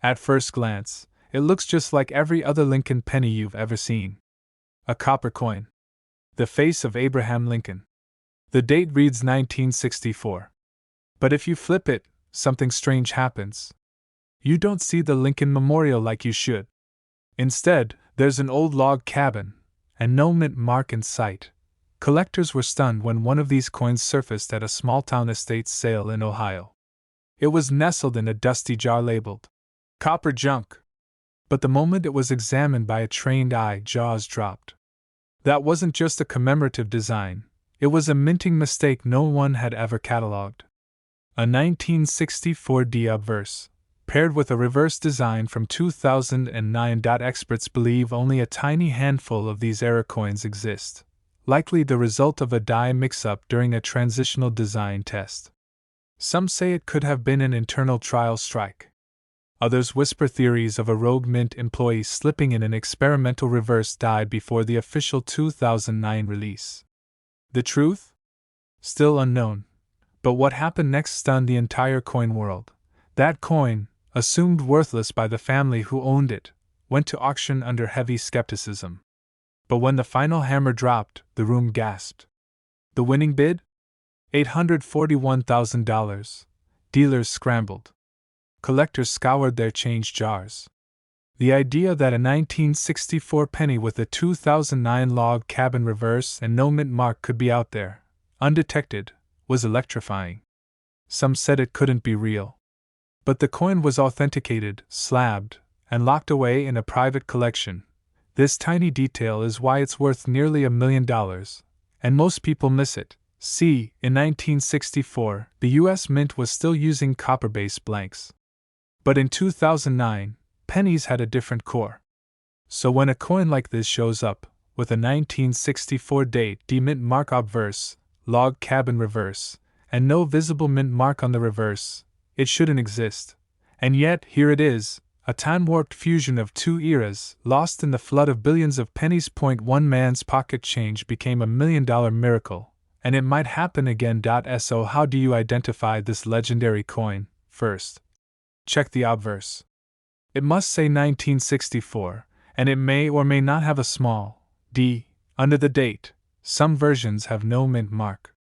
At first glance, it looks just like every other Lincoln penny you've ever seen. A copper coin. The face of Abraham Lincoln. The date reads 1964. But if you flip it, something strange happens. You don't see the Lincoln Memorial like you should. Instead, there's an old log cabin, and no mint mark in sight. Collectors were stunned when one of these coins surfaced at a small-town estate sale in Ohio. It was nestled in a dusty jar labeled copper junk. But the moment it was examined by a trained eye, jaws dropped. That wasn't just a commemorative design, it was a minting mistake no one had ever catalogued. A 1964 D obverse, paired with a reverse design from 2009. Experts believe only a tiny handful of these error coins exist, likely the result of a die mix-up during a transitional design test. Some say it could have been an internal trial strike. Others whisper theories of a rogue mint employee slipping in an experimental reverse die before the official 2009 release. The truth? Still unknown. But what happened next stunned the entire coin world. That coin, assumed worthless by the family who owned it, went to auction under heavy skepticism. But when the final hammer dropped, the room gasped. The winning bid? $841,000. Dealers scrambled. Collectors scoured their change jars. The idea that a 1964 penny with a 2009 log cabin reverse and no mint mark could be out there, undetected, was electrifying. Some said it couldn't be real. But the coin was authenticated, slabbed, and locked away in a private collection. This tiny detail is why it's worth nearly $1 million, and most people miss it. See, in 1964, the U.S. Mint was still using copper-based blanks. But in 2009, pennies had a different core. So when a coin like this shows up, with a 1964 date, D mint mark obverse, log cabin reverse, and no visible mint mark on the reverse, it shouldn't exist. And yet, here it is, a time-warped fusion of two eras, lost in the flood of billions of pennies. One man's pocket change became $1 million miracle, and it might happen again. So how do you identify this legendary coin? First, check the obverse. It must say 1964, and it may or may not have a small d under the date. Some versions have no mint mark.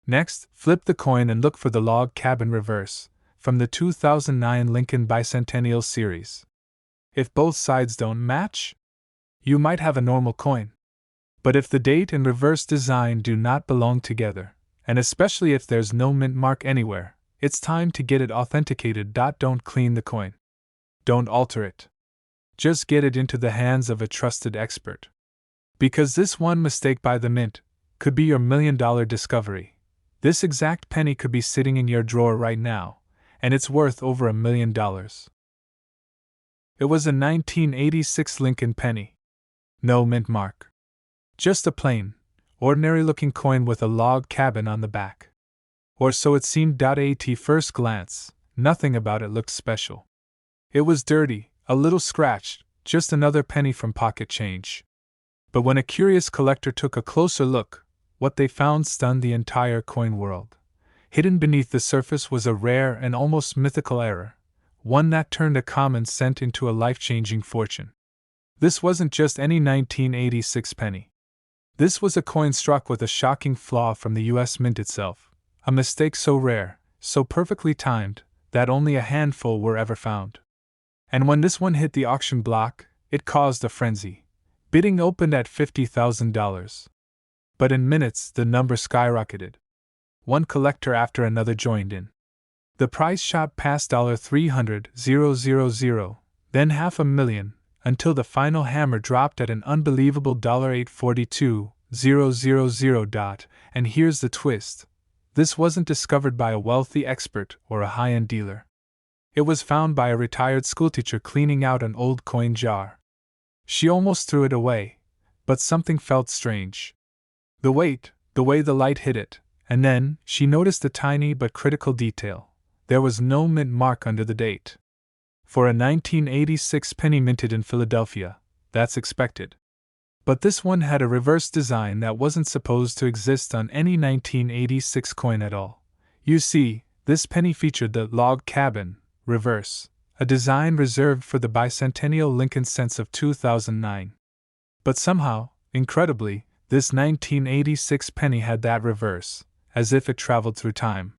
Next, flip the coin and look for the log cabin reverse, from the 2009 Lincoln Bicentennial Series. If both sides don't match, you might have a normal coin. But if the date and reverse design do not belong together, and especially if there's no mint mark anywhere, it's time to get it authenticated. Don't clean the coin. Don't alter it. Just get it into the hands of a trusted expert. Because this one mistake by the mint could be your $1 million discovery. This exact penny could be sitting in your drawer right now, and it's worth over $1 million. It was a 1986 Lincoln penny. No mint mark. Just a plain, ordinary-looking coin with a log cabin on the back. Or so it seemed. At first glance, nothing about it looked special. It was dirty, a little scratched, just another penny from pocket change. But when a curious collector took a closer look, what they found stunned the entire coin world. Hidden beneath the surface was a rare and almost mythical error, one that turned a common cent into a life-changing fortune. This wasn't just any 1986 penny. This was a coin struck with a shocking flaw from the U.S. Mint itself. A mistake so rare, so perfectly timed, that only a handful were ever found. And when this one hit the auction block, it caused a frenzy. Bidding opened at $50,000. But in minutes, the number skyrocketed. One collector after another joined in. The price shot past $300,000, then $500,000, until the final hammer dropped at an unbelievable $842,000. And here's the twist. This wasn't discovered by a wealthy expert or a high-end dealer. It was found by a retired schoolteacher cleaning out an old coin jar. She almost threw it away, but something felt strange. The weight, the way the light hit it, and then she noticed a tiny but critical detail. There was no mint mark under the date. For a 1986 penny minted in Philadelphia, that's expected. But this one had a reverse design that wasn't supposed to exist on any 1986 coin at all. You see, this penny featured the log cabin reverse, a design reserved for the bicentennial Lincoln cents of 2009. But somehow, incredibly, this 1986 penny had that reverse, as if it traveled through time.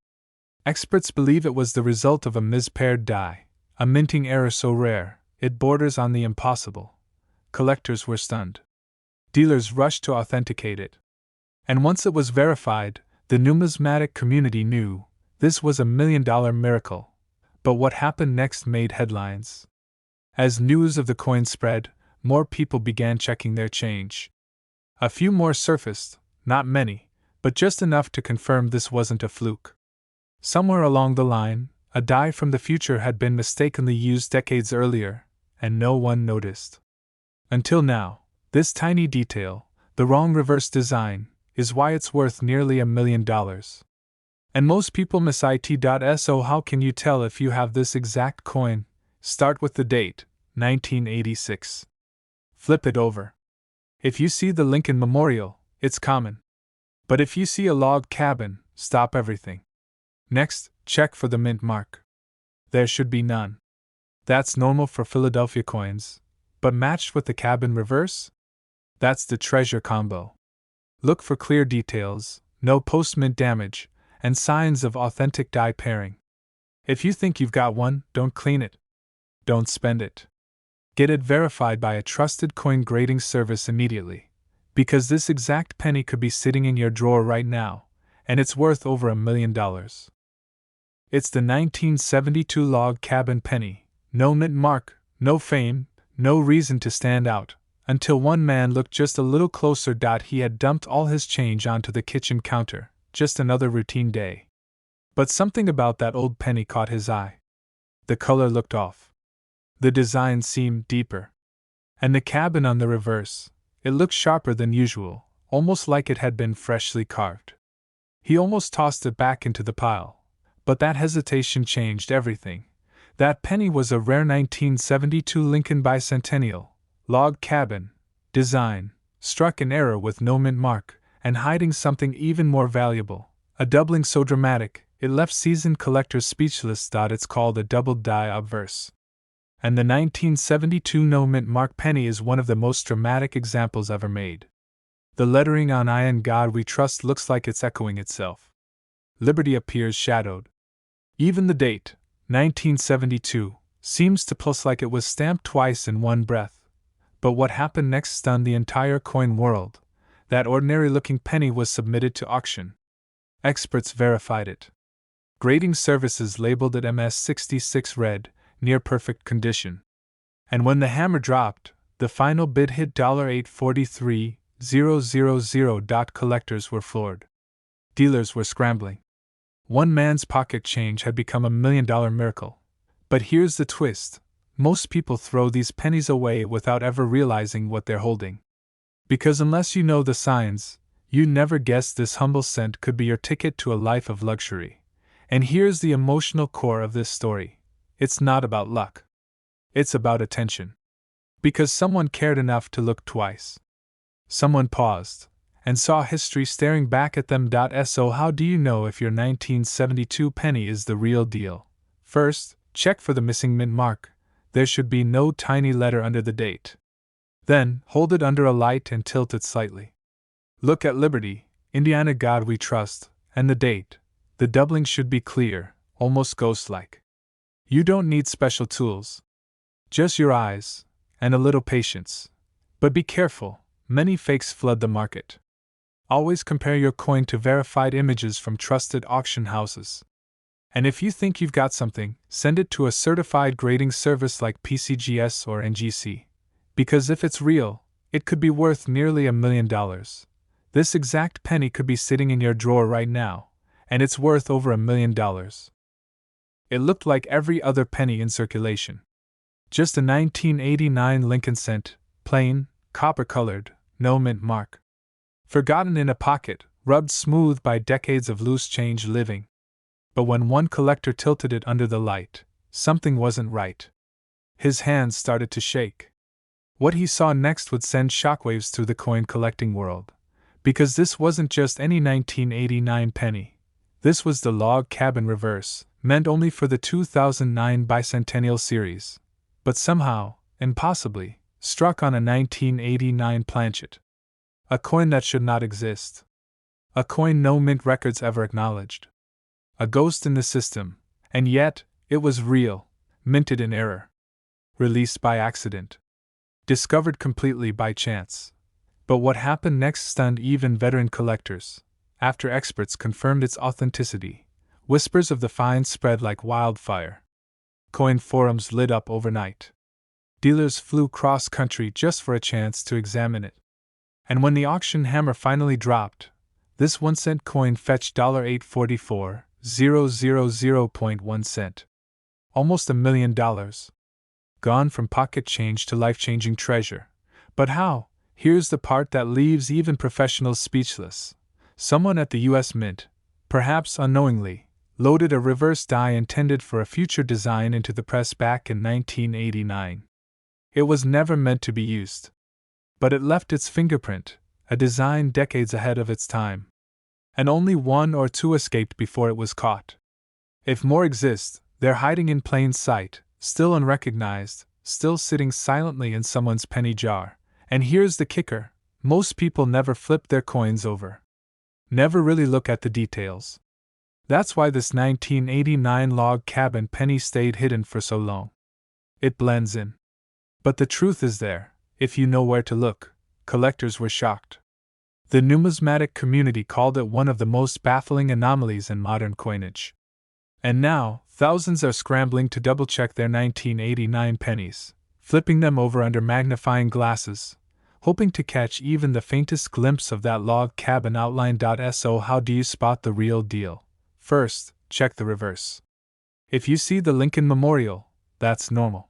Experts believe it was the result of a mispaired die, a minting error so rare, it borders on the impossible. Collectors were stunned. Dealers rushed to authenticate it. And once it was verified, the numismatic community knew this was a $1 million miracle. But what happened next made headlines. As news of the coin spread, more people began checking their change. A few more surfaced, not many, but just enough to confirm this wasn't a fluke. Somewhere along the line, a die from the future had been mistakenly used decades earlier, and no one noticed. Until now, this tiny detail, the wrong reverse design, is why it's worth nearly $1 million. And most people miss it. So how can you tell if you have this exact coin? Start with the date, 1986. Flip it over. If you see the Lincoln Memorial, it's common. But if you see a log cabin, stop everything. Next, check for the mint mark. There should be none. That's normal for Philadelphia coins, but matched with the cabin reverse? That's the treasure combo. Look for clear details, no post-mint damage, and signs of authentic die pairing. If you think you've got one, don't clean it. Don't spend it. Get it verified by a trusted coin grading service immediately, because this exact penny could be sitting in your drawer right now, and it's worth over $1 million. It's the 1972 log cabin penny, no mint mark, no fame, no reason to stand out, until one man looked just a little closer. He had dumped all his change onto the kitchen counter, just another routine day. But something about that old penny caught his eye. The color looked off. The design seemed deeper. And the cabin on the reverse, it looked sharper than usual, almost like it had been freshly carved. He almost tossed it back into the pile, but that hesitation changed everything. That penny was a rare 1972 Lincoln bicentennial, log cabin, design, struck in error with no mint mark, and hiding something even more valuable, a doubling so dramatic, it left seasoned collectors speechless. It's called a double die obverse. And the 1972 no mint mark penny is one of the most dramatic examples ever made. The lettering on "I in God We Trust" looks like it's echoing itself. Liberty appears shadowed. Even the date, 1972, seems to pulse like it was stamped twice in one breath. But what happened next stunned the entire coin world. That ordinary-looking penny was submitted to auction. Experts verified it. Grading services labeled it MS66 red, near perfect condition. And when the hammer dropped, the final bid hit $843,000. Collectors were floored. Dealers were scrambling. One man's pocket change had become $1 million miracle. But here's the twist. Most people throw these pennies away without ever realizing what they're holding. Because unless you know the signs, you never guess this humble cent could be your ticket to a life of luxury. And here's the emotional core of this story. It's not about luck. It's about attention. Because someone cared enough to look twice. Someone paused and saw history staring back at them. So how do you know if your 1972 penny is the real deal? First, check for the missing mint mark. There should be no tiny letter under the date. Then, hold it under a light and tilt it slightly. Look at Liberty, Indiana God We Trust, and the date. The doubling should be clear, almost ghost-like. You don't need special tools. Just your eyes, and a little patience. But be careful, many fakes flood the market. Always compare your coin to verified images from trusted auction houses. And if you think you've got something, send it to a certified grading service like PCGS or NGC. Because if it's real, it could be worth nearly $1 million. This exact penny could be sitting in your drawer right now, and it's worth over $1 million. It looked like every other penny in circulation. Just a 1989 Lincoln cent, plain, copper-colored, no mint mark. Forgotten in a pocket, rubbed smooth by decades of loose change living. But when one collector tilted it under the light, something wasn't right. His hands started to shake. What he saw next would send shockwaves through the coin collecting world. Because this wasn't just any 1989 penny. This was the log cabin reverse, meant only for the 2009 bicentennial series, but somehow, impossibly, struck on a 1989 planchet. A coin that should not exist. A coin no mint records ever acknowledged. A ghost in the system, and yet, it was real, minted in error. Released by accident. Discovered completely by chance. But what happened next stunned even veteran collectors. After experts confirmed its authenticity, whispers of the find spread like wildfire. Coin forums lit up overnight. Dealers flew cross-country just for a chance to examine it. And when the auction hammer finally dropped, this 1-cent coin fetched $844,000.1 almost $1 million. Gone from pocket change to life-changing treasure. But how? Here's the part that leaves even professionals speechless. Someone at the U.S. Mint, perhaps unknowingly, loaded a reverse die intended for a future design into the press back in 1989. It was never meant to be used. But it left its fingerprint, a design decades ahead of its time. And only 1 or 2 escaped before it was caught. If more exist, they're hiding in plain sight, still unrecognized, still sitting silently in someone's penny jar. And here's the kicker: most people never flip their coins over. Never really look at the details. That's why this 1989 log cabin penny stayed hidden for so long. It blends in. But the truth is there, if you know where to look. Collectors were shocked. The numismatic community called it one of the most baffling anomalies in modern coinage. And now, thousands are scrambling to double-check their 1989 pennies, flipping them over under magnifying glasses, hoping to catch even the faintest glimpse of that log cabin outline. So how do you spot the real deal? First, check the reverse. If you see the Lincoln Memorial, that's normal.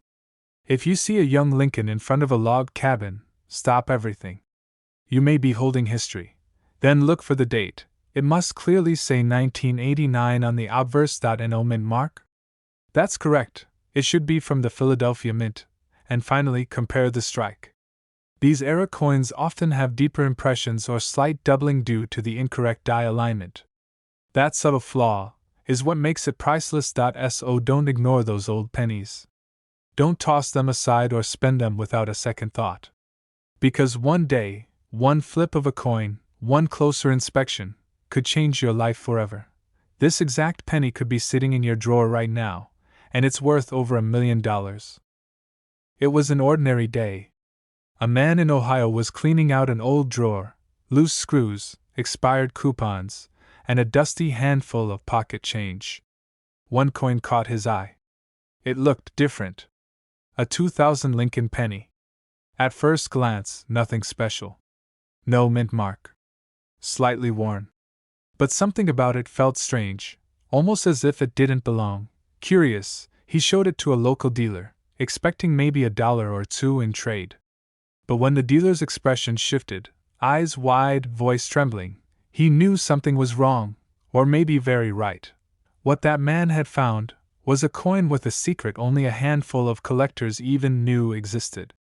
If you see a young Lincoln in front of a log cabin, stop everything. You may be holding history. Then look for the date. It must clearly say 1989 on the obverse. No mint mark? That's correct. It should be from the Philadelphia Mint. And finally, compare the strike. These era coins often have deeper impressions or slight doubling due to the incorrect die alignment. That subtle flaw is what makes it priceless. So don't ignore those old pennies. Don't toss them aside or spend them without a second thought. Because one day, one flip of a coin, one closer inspection, could change your life forever. This exact penny could be sitting in your drawer right now, and it's worth over $1 million. It was an ordinary day. A man in Ohio was cleaning out an old drawer, loose screws, expired coupons, and a dusty handful of pocket change. One coin caught his eye. It looked different. A 2000 Lincoln penny. At first glance, nothing special. No mint mark. Slightly worn. But something about it felt strange, almost as if it didn't belong. Curious, he showed it to a local dealer, expecting maybe $1 or $2 in trade. But when the dealer's expression shifted, eyes wide, voice trembling, he knew something was wrong, or maybe very right. What that man had found was a coin with a secret only a handful of collectors even knew existed.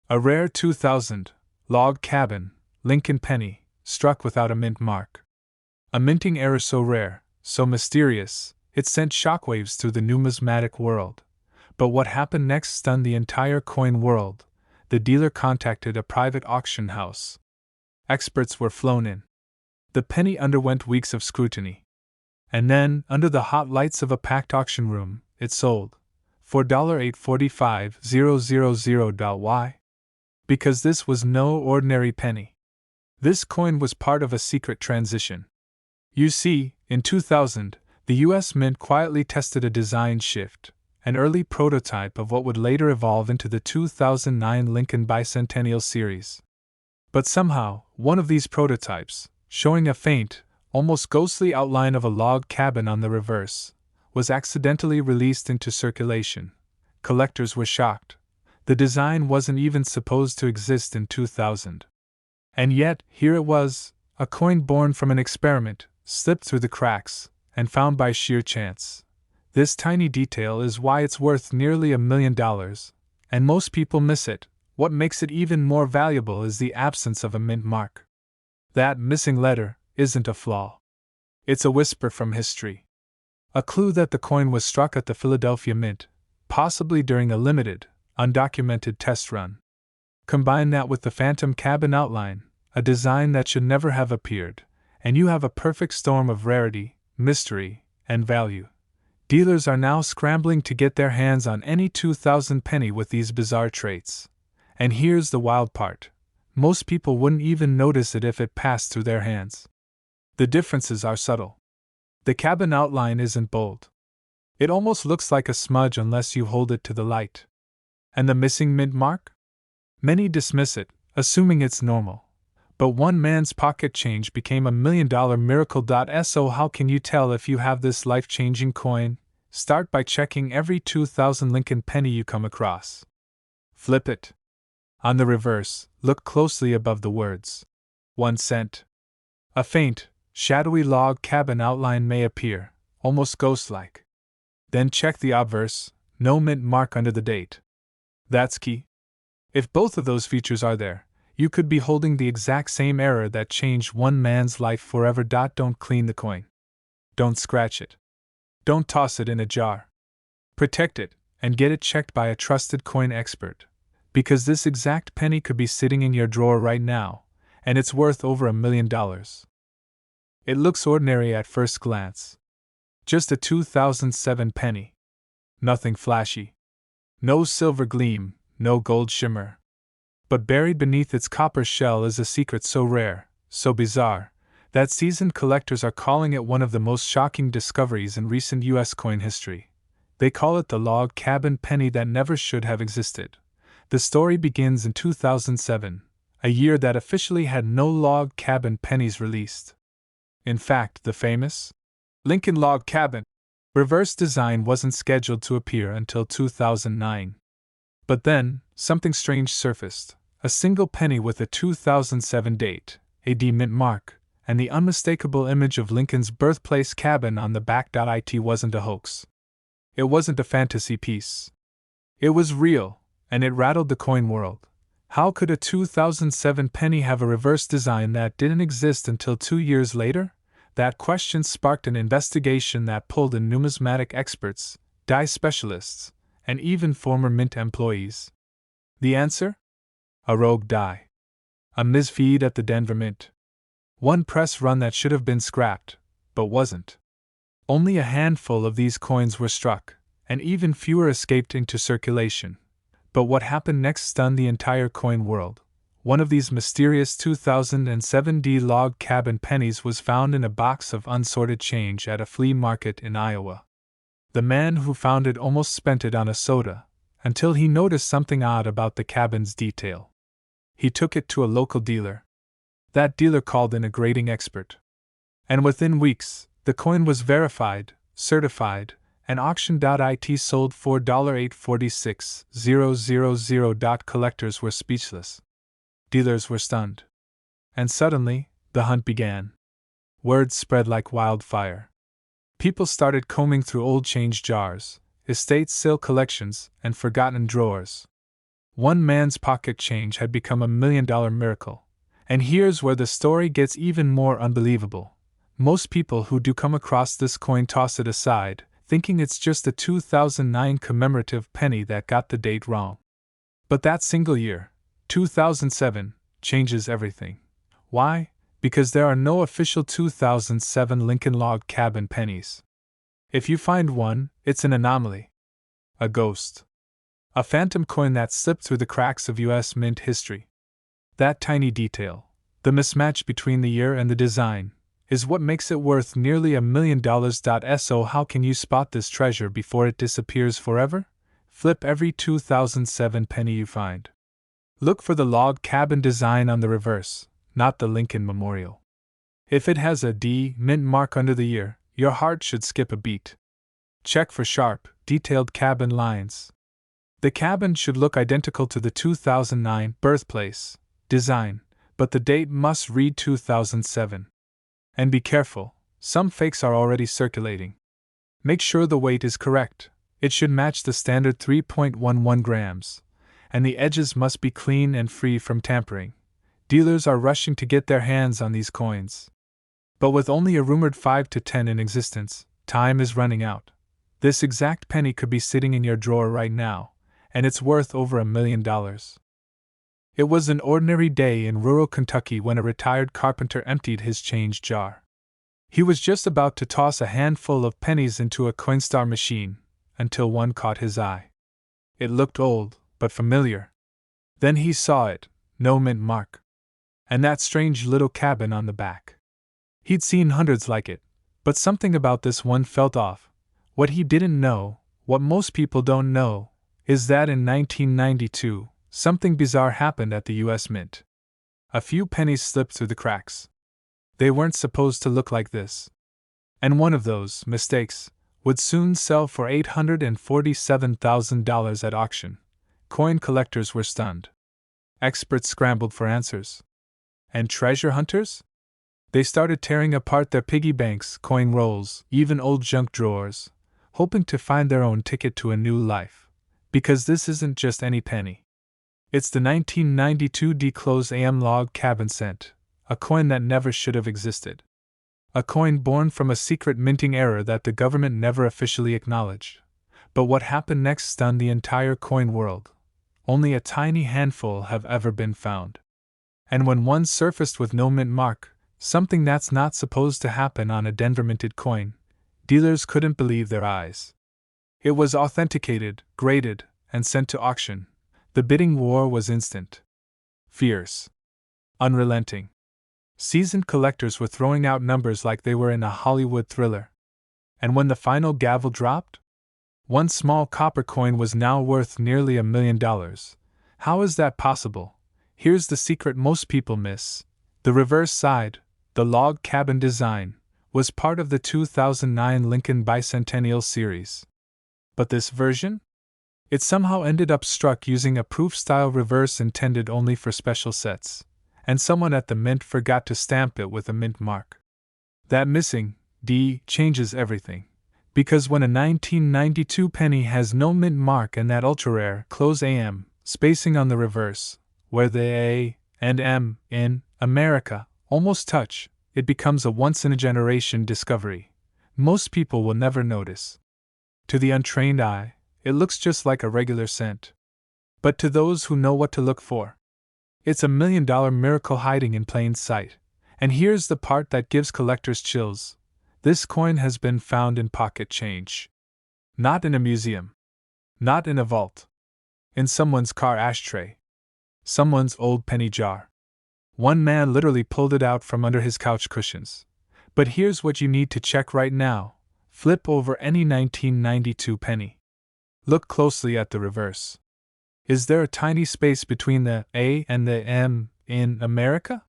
A rare 2000 log cabin Lincoln penny, struck without a mint mark. A minting error so rare, so mysterious, it sent shockwaves through the numismatic world. But what happened next stunned the entire coin world. The dealer contacted a private auction house. Experts were flown in. The penny underwent weeks of scrutiny. And then, under the hot lights of a packed auction room, it sold for $845,000. Why? Because this was no ordinary penny. This coin was part of a secret transition. You see, in 2000, the U.S. Mint quietly tested a design shift, an early prototype of what would later evolve into the 2009 Lincoln Bicentennial Series. But somehow, one of these prototypes, showing a faint, almost ghostly outline of a log cabin on the reverse, was accidentally released into circulation. Collectors were shocked. The design wasn't even supposed to exist in 2000. And yet, here it was, a coin born from an experiment, slipped through the cracks, and found by sheer chance. This tiny detail is why it's worth nearly $1 million, and most people miss it. What makes it even more valuable is the absence of a mint mark. That missing letter isn't a flaw. It's a whisper from history. A clue that the coin was struck at the Philadelphia Mint, possibly during a limited, undocumented test run. Combine that with the phantom cabin outline, a design that should never have appeared, and you have a perfect storm of rarity, mystery, and value. Dealers are now scrambling to get their hands on any 2000 penny with these bizarre traits. And here's the wild part. Most people wouldn't even notice it if it passed through their hands. The differences are subtle. The cabin outline isn't bold. It almost looks like a smudge unless you hold it to the light. And the missing mint mark? Many dismiss it, assuming it's normal. But one man's pocket change became $1 million miracle. So how can you tell if you have this life-changing coin? Start by checking every 2000 Lincoln penny you come across. Flip it. On the reverse, look closely above the words 1 cent. A faint, shadowy log cabin outline may appear, almost ghost-like. Then check the obverse, no mint mark under the date. That's key. If both of those features are there, you could be holding the exact same error that changed one man's life forever. Don't clean the coin. Don't scratch it. Don't toss it in a jar. Protect it, and get it checked by a trusted coin expert. Because this exact penny could be sitting in your drawer right now, and it's worth over $1 million. It looks ordinary at first glance. Just a 2007 penny. Nothing flashy. No silver gleam, no gold shimmer. But buried beneath its copper shell is a secret so rare, so bizarre, that seasoned collectors are calling it one of the most shocking discoveries in recent U.S. coin history. They call it the log cabin penny that never should have existed. The story begins in 2007, a year that officially had no log cabin pennies released. In fact, the famous Lincoln log cabin reverse design wasn't scheduled to appear until 2009. But then, something strange surfaced. A single penny with a 2007 date, a D mint mark, and the unmistakable image of Lincoln's birthplace cabin on the back. It wasn't a hoax. It wasn't a fantasy piece. It was real, and it rattled the coin world. How could a 2007 penny have a reverse design that didn't exist until 2 years later? That question sparked an investigation that pulled in numismatic experts, die specialists, and even former mint employees. The answer? A rogue die. A misfeed at the Denver Mint. One press run that should have been scrapped, but wasn't. Only a handful of these coins were struck, and even fewer escaped into circulation. But what happened next stunned the entire coin world. One of these mysterious 2007 D log cabin pennies was found in a box of unsorted change at a flea market in Iowa. The man who found it almost spent it on a soda, until he noticed something odd about the cabin's detail. He took it to a local dealer. That dealer called in a grading expert. And within weeks, the coin was verified, certified, and auctioned. It sold for $846,000. Collectors were speechless. Dealers were stunned. And suddenly, the hunt began. Word spread like wildfire. People started combing through old change jars, estate sale collections, and forgotten drawers. One man's pocket change had become $1 million miracle. And here's where the story gets even more unbelievable. Most people who do come across this coin toss it aside, thinking it's just a 2009 commemorative penny that got the date wrong. But that single year, 2007, changes everything. Why? Because there are no official 2007 Lincoln log cabin pennies. If you find one, it's an anomaly. A ghost. A phantom coin that slipped through the cracks of U.S. mint history. That tiny detail, the mismatch between the year and the design, is what makes it worth nearly $1 million. So how can you spot this treasure before it disappears forever? Flip every 2007 penny you find. Look for the log cabin design on the reverse, not the Lincoln Memorial. If it has a D mint mark under the year, your heart should skip a beat. Check for sharp, detailed cabin lines. The cabin should look identical to the 2009 birthplace design, but the date must read 2007. And be careful, some fakes are already circulating. Make sure the weight is correct. It should match the standard 3.11 grams. And the edges must be clean and free from tampering. Dealers are rushing to get their hands on these coins. But with only a rumored 5 to 10 in existence, time is running out. This exact penny could be sitting in your drawer right now, and it's worth over $1 million. It was an ordinary day in rural Kentucky when a retired carpenter emptied his change jar. He was just about to toss a handful of pennies into a Coinstar machine, until one caught his eye. It looked old, but familiar. Then he saw it, no mint mark. And that strange little cabin on the back. He'd seen hundreds like it, but something about this one felt off. What he didn't know, what most people don't know, is that in 1992, something bizarre happened at the U.S. Mint. A few pennies slipped through the cracks. They weren't supposed to look like this. And one of those mistakes would soon sell for $847,000 at auction. Coin collectors were stunned. Experts scrambled for answers. And treasure hunters? They started tearing apart their piggy banks, coin rolls, even old junk drawers, hoping to find their own ticket to a new life. Because this isn't just any penny. It's the 1992 declosed AM log cabin cent, a coin that never should have existed. A coin born from a secret minting error that the government never officially acknowledged. But what happened next stunned the entire coin world. Only a tiny handful have ever been found. And when one surfaced with no mint mark, something that's not supposed to happen on a Denver minted coin, dealers couldn't believe their eyes. It was authenticated, graded, and sent to auction. The bidding war was instant. Fierce. Unrelenting. Seasoned collectors were throwing out numbers like they were in a Hollywood thriller. And when the final gavel dropped? One small copper coin was now worth nearly $1 million. How is that possible? Here's the secret most people miss. The reverse side, the log cabin design, was part of the 2009 Lincoln Bicentennial Series. But this version? It somehow ended up struck using a proof-style reverse intended only for special sets, and someone at the mint forgot to stamp it with a mint mark. That missing D changes everything, because when a 1992 penny has no mint mark and that ultra-rare close AM spacing on the reverse, where the A and M in America almost touch, it becomes a once-in-a-generation discovery. Most people will never notice. To the untrained eye, it looks just like a regular cent. But to those who know what to look for, it's $1 million miracle hiding in plain sight. And here's the part that gives collectors chills. This coin has been found in pocket change. Not in a museum. Not in a vault. In someone's car ashtray. Someone's old penny jar. One man literally pulled it out from under his couch cushions. But here's what you need to check right now. Flip over any 1992 penny. Look closely at the reverse. Is there a tiny space between the A and the M in America?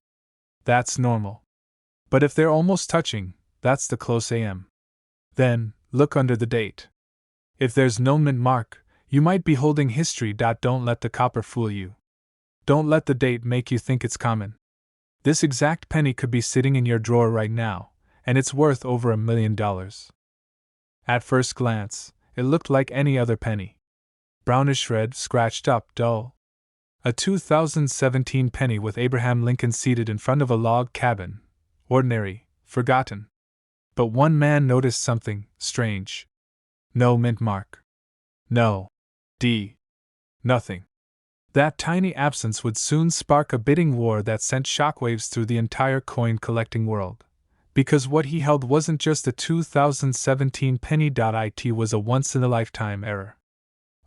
That's normal. But if they're almost touching, that's the close AM. Then, look under the date. If there's no mint mark, you might be holding history. Don't let the copper fool you. Don't let the date make you think it's common. This exact penny could be sitting in your drawer right now, and it's worth over $1 million. At first glance, it looked like any other penny. Brownish red, scratched up, dull. A 2017 penny with Abraham Lincoln seated in front of a log cabin. Ordinary, forgotten. But one man noticed something strange. No mint mark. No D. Nothing. That tiny absence would soon spark a bidding war that sent shockwaves through the entire coin collecting world. Because what he held wasn't just a 2017 penny. It was a once-in-a-lifetime error.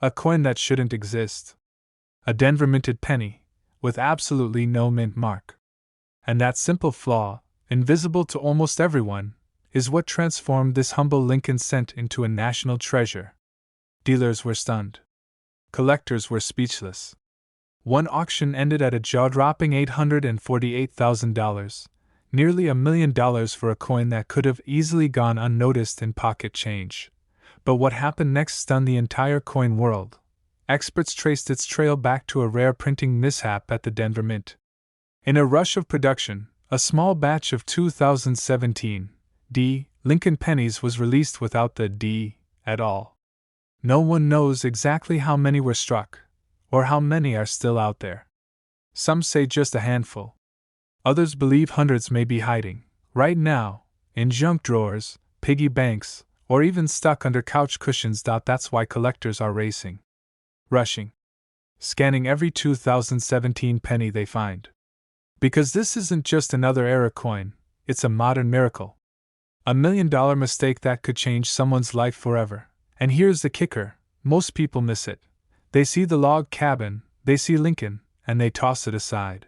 A coin that shouldn't exist. A Denver minted penny, with absolutely no mint mark. And that simple flaw, invisible to almost everyone, is what transformed this humble Lincoln cent into a national treasure. Dealers were stunned. Collectors were speechless. One auction ended at a jaw-dropping $848,000. Nearly $1 million for a coin that could have easily gone unnoticed in pocket change. But what happened next stunned the entire coin world. Experts traced its trail back to a rare printing mishap at the Denver Mint. In a rush of production, a small batch of 2017 D. Lincoln pennies was released without the D at all. No one knows exactly how many were struck, or how many are still out there. Some say just a handful. Others believe hundreds may be hiding, right now, in junk drawers, piggy banks, or even stuck under couch cushions. That's why collectors are racing. Rushing. Scanning every 2017 penny they find. Because this isn't just another era coin, it's a modern miracle. $1 million mistake that could change someone's life forever. And here's the kicker, most people miss it. They see the log cabin, they see Lincoln, and they toss it aside.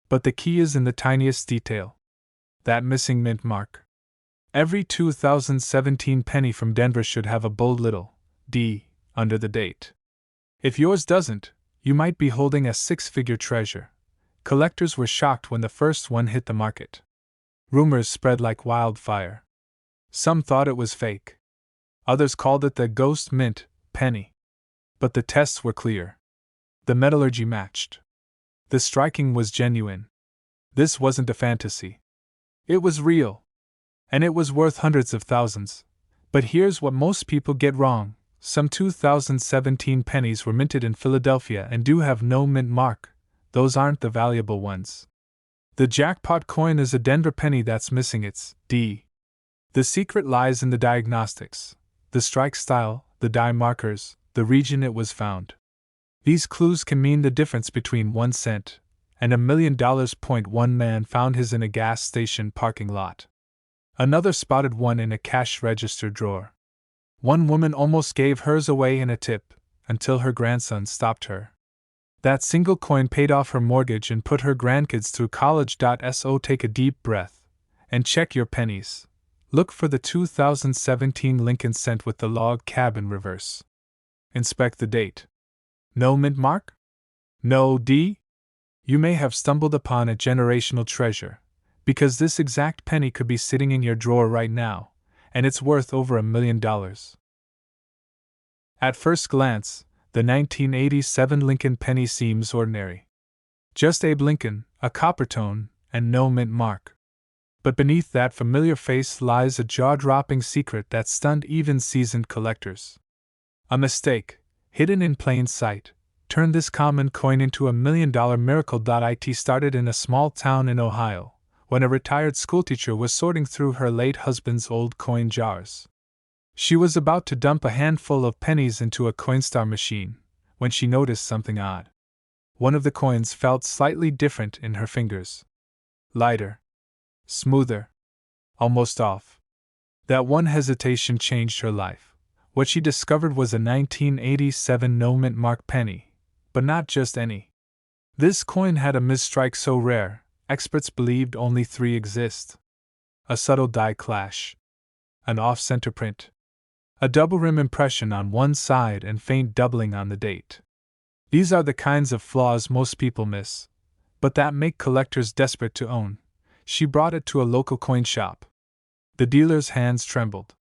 But the key is in the tiniest detail. That missing mint mark. Every 2017 penny from Denver should have a bold little D under the date. If yours doesn't, you might be holding a six-figure treasure. Collectors were shocked when the first one hit the market. Rumors spread like wildfire. Some thought it was fake. Others called it the ghost mint penny. But the tests were clear. The metallurgy matched. The striking was genuine. This wasn't a fantasy. It was real. And it was worth hundreds of thousands. But here's what most people get wrong. Some 2017 pennies were minted in Philadelphia and do have no mint mark. Those aren't the valuable ones. The jackpot coin is a Denver penny that's missing its D. The secret lies in the diagnostics, the strike style, the die markers, the region it was found. These clues can mean the difference between 1 cent and $1 million. One man found his in a gas station parking lot. Another spotted one in a cash register drawer. One woman almost gave hers away in a tip, until her grandson stopped her. That single coin paid off her mortgage and put her grandkids through college. So take a deep breath and check your pennies. Look for the 2017 Lincoln cent with the log cabin reverse. Inspect the date. No mint mark? No D? You may have stumbled upon a generational treasure, because this exact penny could be sitting in your drawer right now, and it's worth over $1 million. At first glance, the 1987 Lincoln penny seems ordinary. Just Abe Lincoln, a copper tone, and no mint mark. But beneath that familiar face lies a jaw-dropping secret that stunned even seasoned collectors. A mistake, hidden in plain sight, turned this common coin into $1 million miracle. It started in a small town in Ohio, when a retired schoolteacher was sorting through her late husband's old coin jars. She was about to dump a handful of pennies into a Coinstar machine, when she noticed something odd. One of the coins felt slightly different in her fingers. Lighter. Smoother. Almost off. That one hesitation changed her life. What she discovered was a 1987 no mint mark penny, but not just any. This coin had a misstrike so rare, experts believed only 3 exist. A subtle die clash. An off-center print. A double rim impression on one side and faint doubling on the date. These are the kinds of flaws most people miss, but that make collectors desperate to own. She brought it to a local coin shop. The dealer's hands trembled.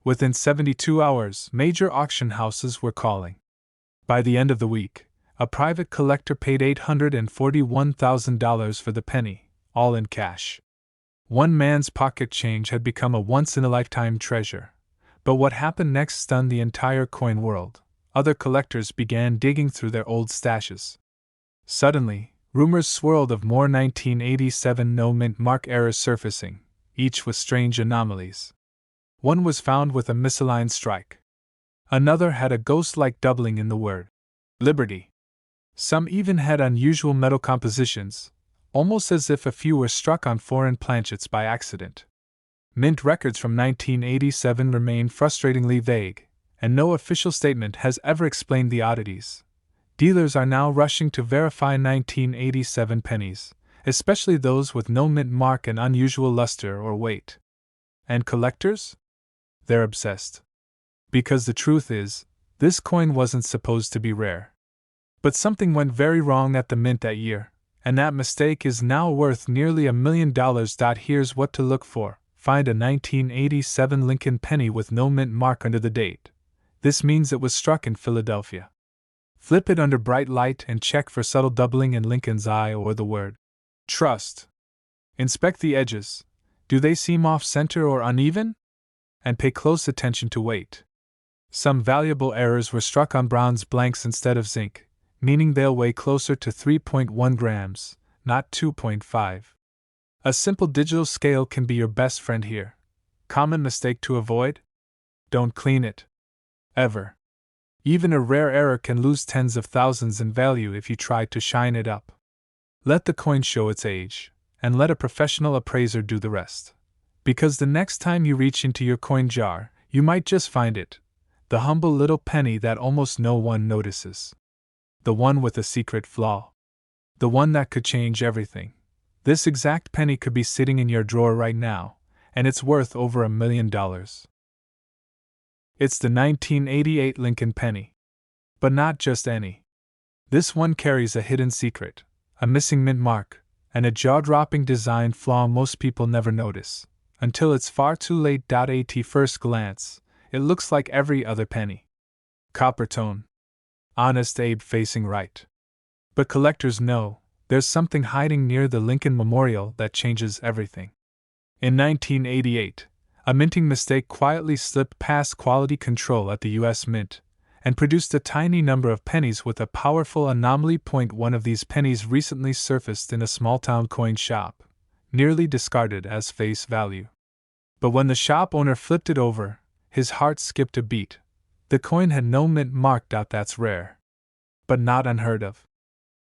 Within 72 hours, major auction houses were calling. By the end of the week, a private collector paid $841,000 for the penny, all in cash. One man's pocket change had become a once-in-a-lifetime treasure. But what happened next stunned the entire coin world. Other collectors began digging through their old stashes. Suddenly, rumors swirled of more 1987 no mint mark errors surfacing, each with strange anomalies. One was found with a misaligned strike. Another had a ghost-like doubling in the word Liberty. Some even had unusual metal compositions, almost as if a few were struck on foreign planchets by accident. Mint records from 1987 remain frustratingly vague, and no official statement has ever explained the oddities. Dealers are now rushing to verify 1987 pennies, especially those with no mint mark and unusual luster or weight. And collectors? They're obsessed. Because the truth is, this coin wasn't supposed to be rare. But something went very wrong at the mint that year, and that mistake is now worth nearly $1 million. Here's what to look for. Find a 1987 Lincoln penny with no mint mark under the date. This means it was struck in Philadelphia. Flip it under bright light and check for subtle doubling in Lincoln's eye or the word trust. Inspect the edges. Do they seem off-center or uneven? And pay close attention to weight. Some valuable errors were struck on bronze blanks instead of zinc, meaning they'll weigh closer to 3.1 grams, not 2.5. A simple digital scale can be your best friend here. Common mistake to avoid? Don't clean it. Ever. Even a rare error can lose tens of thousands in value if you try to shine it up. Let the coin show its age, and let a professional appraiser do the rest. Because the next time you reach into your coin jar, you might just find it, the humble little penny that almost no one notices. The one with a secret flaw. The one that could change everything. This exact penny could be sitting in your drawer right now, and it's worth over $1 million. It's the 1988 Lincoln penny. But not just any. This one carries a hidden secret, a missing mint mark, and a jaw-dropping design flaw most people never notice, until it's far too late. At first glance, it looks like every other penny. Copper tone. Honest Abe facing right. But collectors know, there's something hiding near the Lincoln Memorial that changes everything. In 1988, a minting mistake quietly slipped past quality control at the U.S. Mint, and produced a tiny number of pennies with a powerful anomaly. One of these pennies recently surfaced in a small-town coin shop, nearly discarded as face value. But when the shop owner flipped it over, his heart skipped a beat. The coin had no mint mark. That's rare. But not unheard of.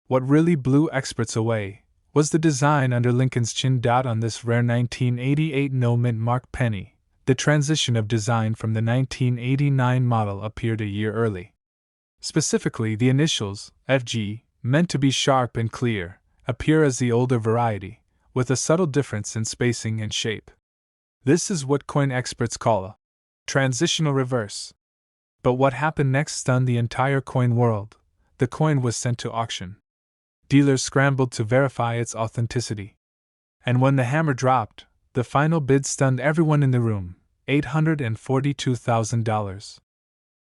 What really blew experts away was the design under Lincoln's chin. On this rare 1988 no mint mark penny, the transition of design from the 1989 model appeared a year early. Specifically, the initials, FG, meant to be sharp and clear, appear as the older variety, with a subtle difference in spacing and shape. This is what coin experts call a transitional reverse. But what happened next stunned the entire coin world. The coin was sent to auction. Dealers scrambled to verify its authenticity. And when the hammer dropped, the final bid stunned everyone in the room, $842,000.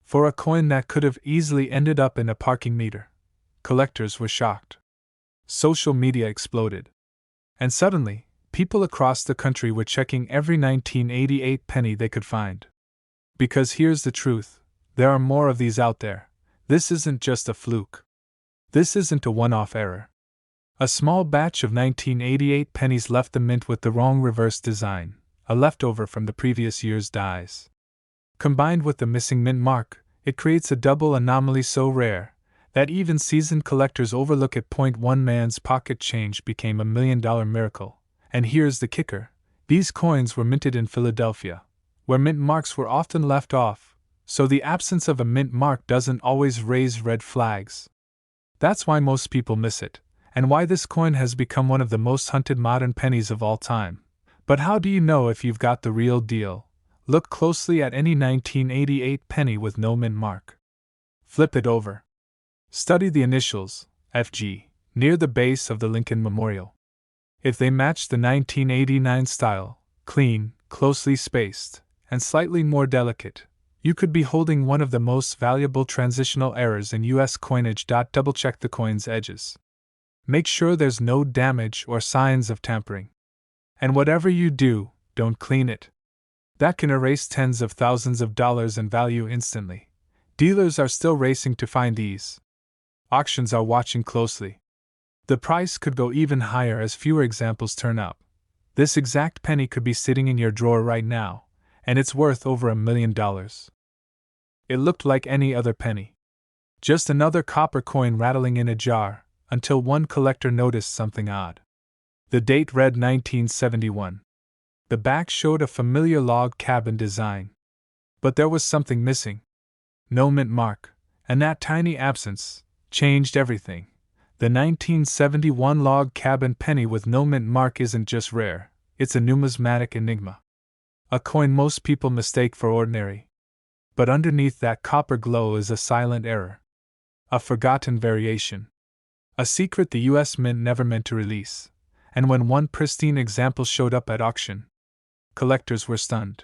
For a coin that could have easily ended up in a parking meter. Collectors were shocked. Social media exploded. And suddenly, people across the country were checking every 1988 penny they could find. Because here's the truth, there are more of these out there. This isn't just a fluke. This isn't a one-off error. A small batch of 1988 pennies left the mint with the wrong reverse design, a leftover from the previous year's dies. Combined with the missing mint mark, it creates a double anomaly so rare that even seasoned collectors overlook it. One man's pocket change became $1 million miracle. And here's the kicker: these coins were minted in Philadelphia, where mint marks were often left off, so the absence of a mint mark doesn't always raise red flags. That's why most people miss it, and why this coin has become one of the most hunted modern pennies of all time. But how do you know if you've got the real deal? Look closely at any 1988 penny with no mint mark. Flip it over. Study the initials, FG, near the base of the Lincoln Memorial. If they match the 1989 style, clean, closely spaced, and slightly more delicate, you could be holding one of the most valuable transitional errors in U.S. coinage. Double-check the coin's edges. Make sure there's no damage or signs of tampering. And whatever you do, don't clean it. That can erase tens of thousands of dollars in value instantly. Dealers are still racing to find these. Auctions are watching closely. The price could go even higher as fewer examples turn up. This exact penny could be sitting in your drawer right now, and it's worth over $1 million. It looked like any other penny. Just another copper coin rattling in a jar, until one collector noticed something odd. The date read 1971. The back showed a familiar log cabin design. But there was something missing. No mint mark, and that tiny absence changed everything. The 1971 log cabin penny with no mint mark isn't just rare, it's a numismatic enigma. A coin most people mistake for ordinary. But underneath that copper glow is a silent error. A forgotten variation. A secret the U.S. Mint never meant to release. And when one pristine example showed up at auction, collectors were stunned.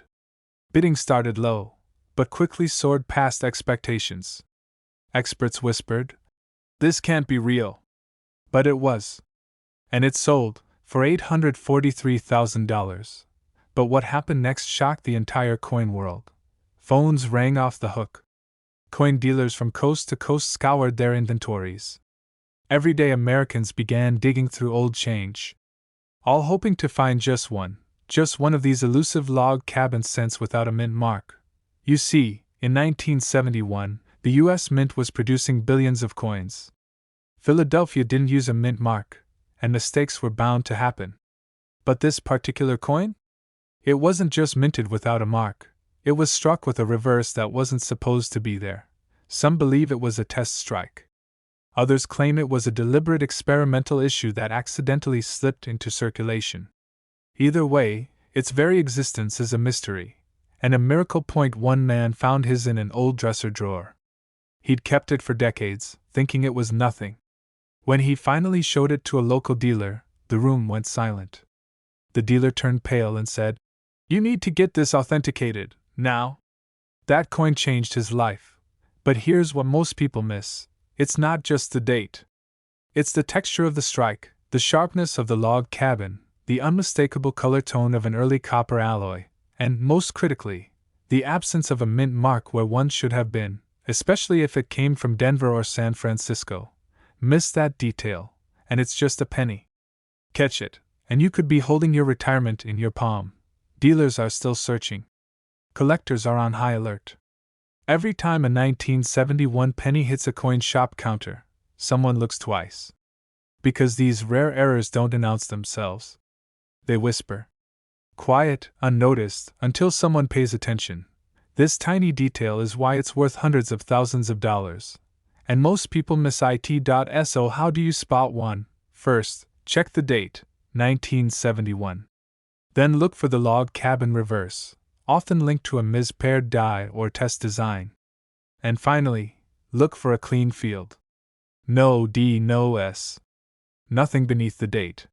Bidding started low, but quickly soared past expectations. Experts whispered, "This can't be real." But it was. And it sold, for $843,000. But what happened next shocked the entire coin world. Phones rang off the hook. Coin dealers from coast to coast scoured their inventories. Everyday Americans began digging through old change. all hoping to find just one of these elusive log cabin cents without a mint mark. You see, in 1971, the U.S. Mint was producing billions of coins. Philadelphia didn't use a mint mark, and mistakes were bound to happen. But this particular coin? It wasn't just minted without a mark, it was struck with a reverse that wasn't supposed to be there. Some believe it was a test strike. Others claim it was a deliberate experimental issue that accidentally slipped into circulation. Either way, its very existence is a mystery, and a miracle. One man found his in an old dresser drawer. He'd kept it for decades, thinking it was nothing. When he finally showed it to a local dealer, the room went silent. The dealer turned pale and said, "You need to get this authenticated, now." That coin changed his life. But here's what most people miss. It's not just the date. It's the texture of the strike, the sharpness of the log cabin, the unmistakable color tone of an early copper alloy, and, most critically, the absence of a mint mark where one should have been, especially if it came from Denver or San Francisco. Miss that detail, and it's just a penny. Catch it, and you could be holding your retirement in your palm. Dealers are still searching. Collectors are on high alert. Every time a 1971 penny hits a coin shop counter, someone looks twice. Because these rare errors don't announce themselves. They whisper. Quiet, unnoticed, until someone pays attention. This tiny detail is why it's worth hundreds of thousands of dollars. And most people miss it. So how do you spot one? First, check the date, 1971. Then look for the log cabin reverse, often linked to a mispaired die or test design. And finally, look for a clean field. No D, no S. Nothing beneath the date.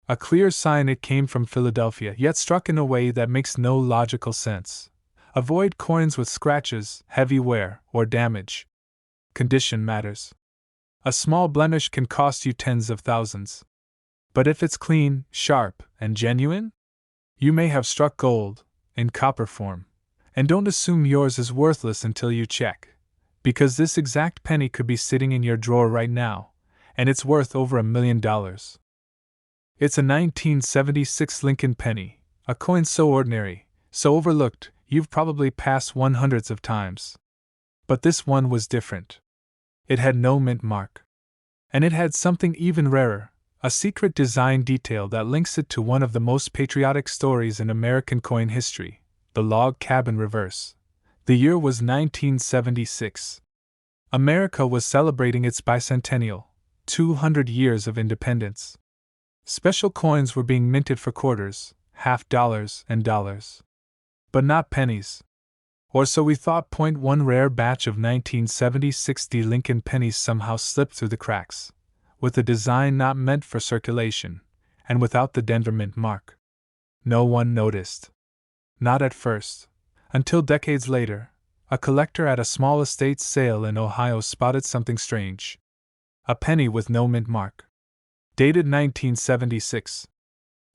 A clear sign it came from Philadelphia, yet struck in a way that makes no logical sense. Avoid coins with scratches, heavy wear, or damage. Condition matters. A small blemish can cost you tens of thousands. But if it's clean, sharp, and genuine, you may have struck gold, in copper form. And don't assume yours is worthless until you check. Because this exact penny could be sitting in your drawer right now, and it's worth over $1 million. It's a 1976 Lincoln penny, a coin so ordinary, so overlooked, you've probably passed one hundreds of times. But this one was different. It had no mint mark. And it had something even rarer, a secret design detail that links it to one of the most patriotic stories in American coin history, the log cabin reverse. The year was 1976. America was celebrating its bicentennial, 200 years of independence. Special coins were being minted for quarters, half dollars, and dollars. But not pennies. Or so we thought. One rare batch of 1976 D Lincoln pennies somehow slipped through the cracks, with a design not meant for circulation, and without the Denver mint mark. No one noticed. Not at first. Until decades later, a collector at a small estate sale in Ohio spotted something strange. A penny with no mint mark. Dated 1976.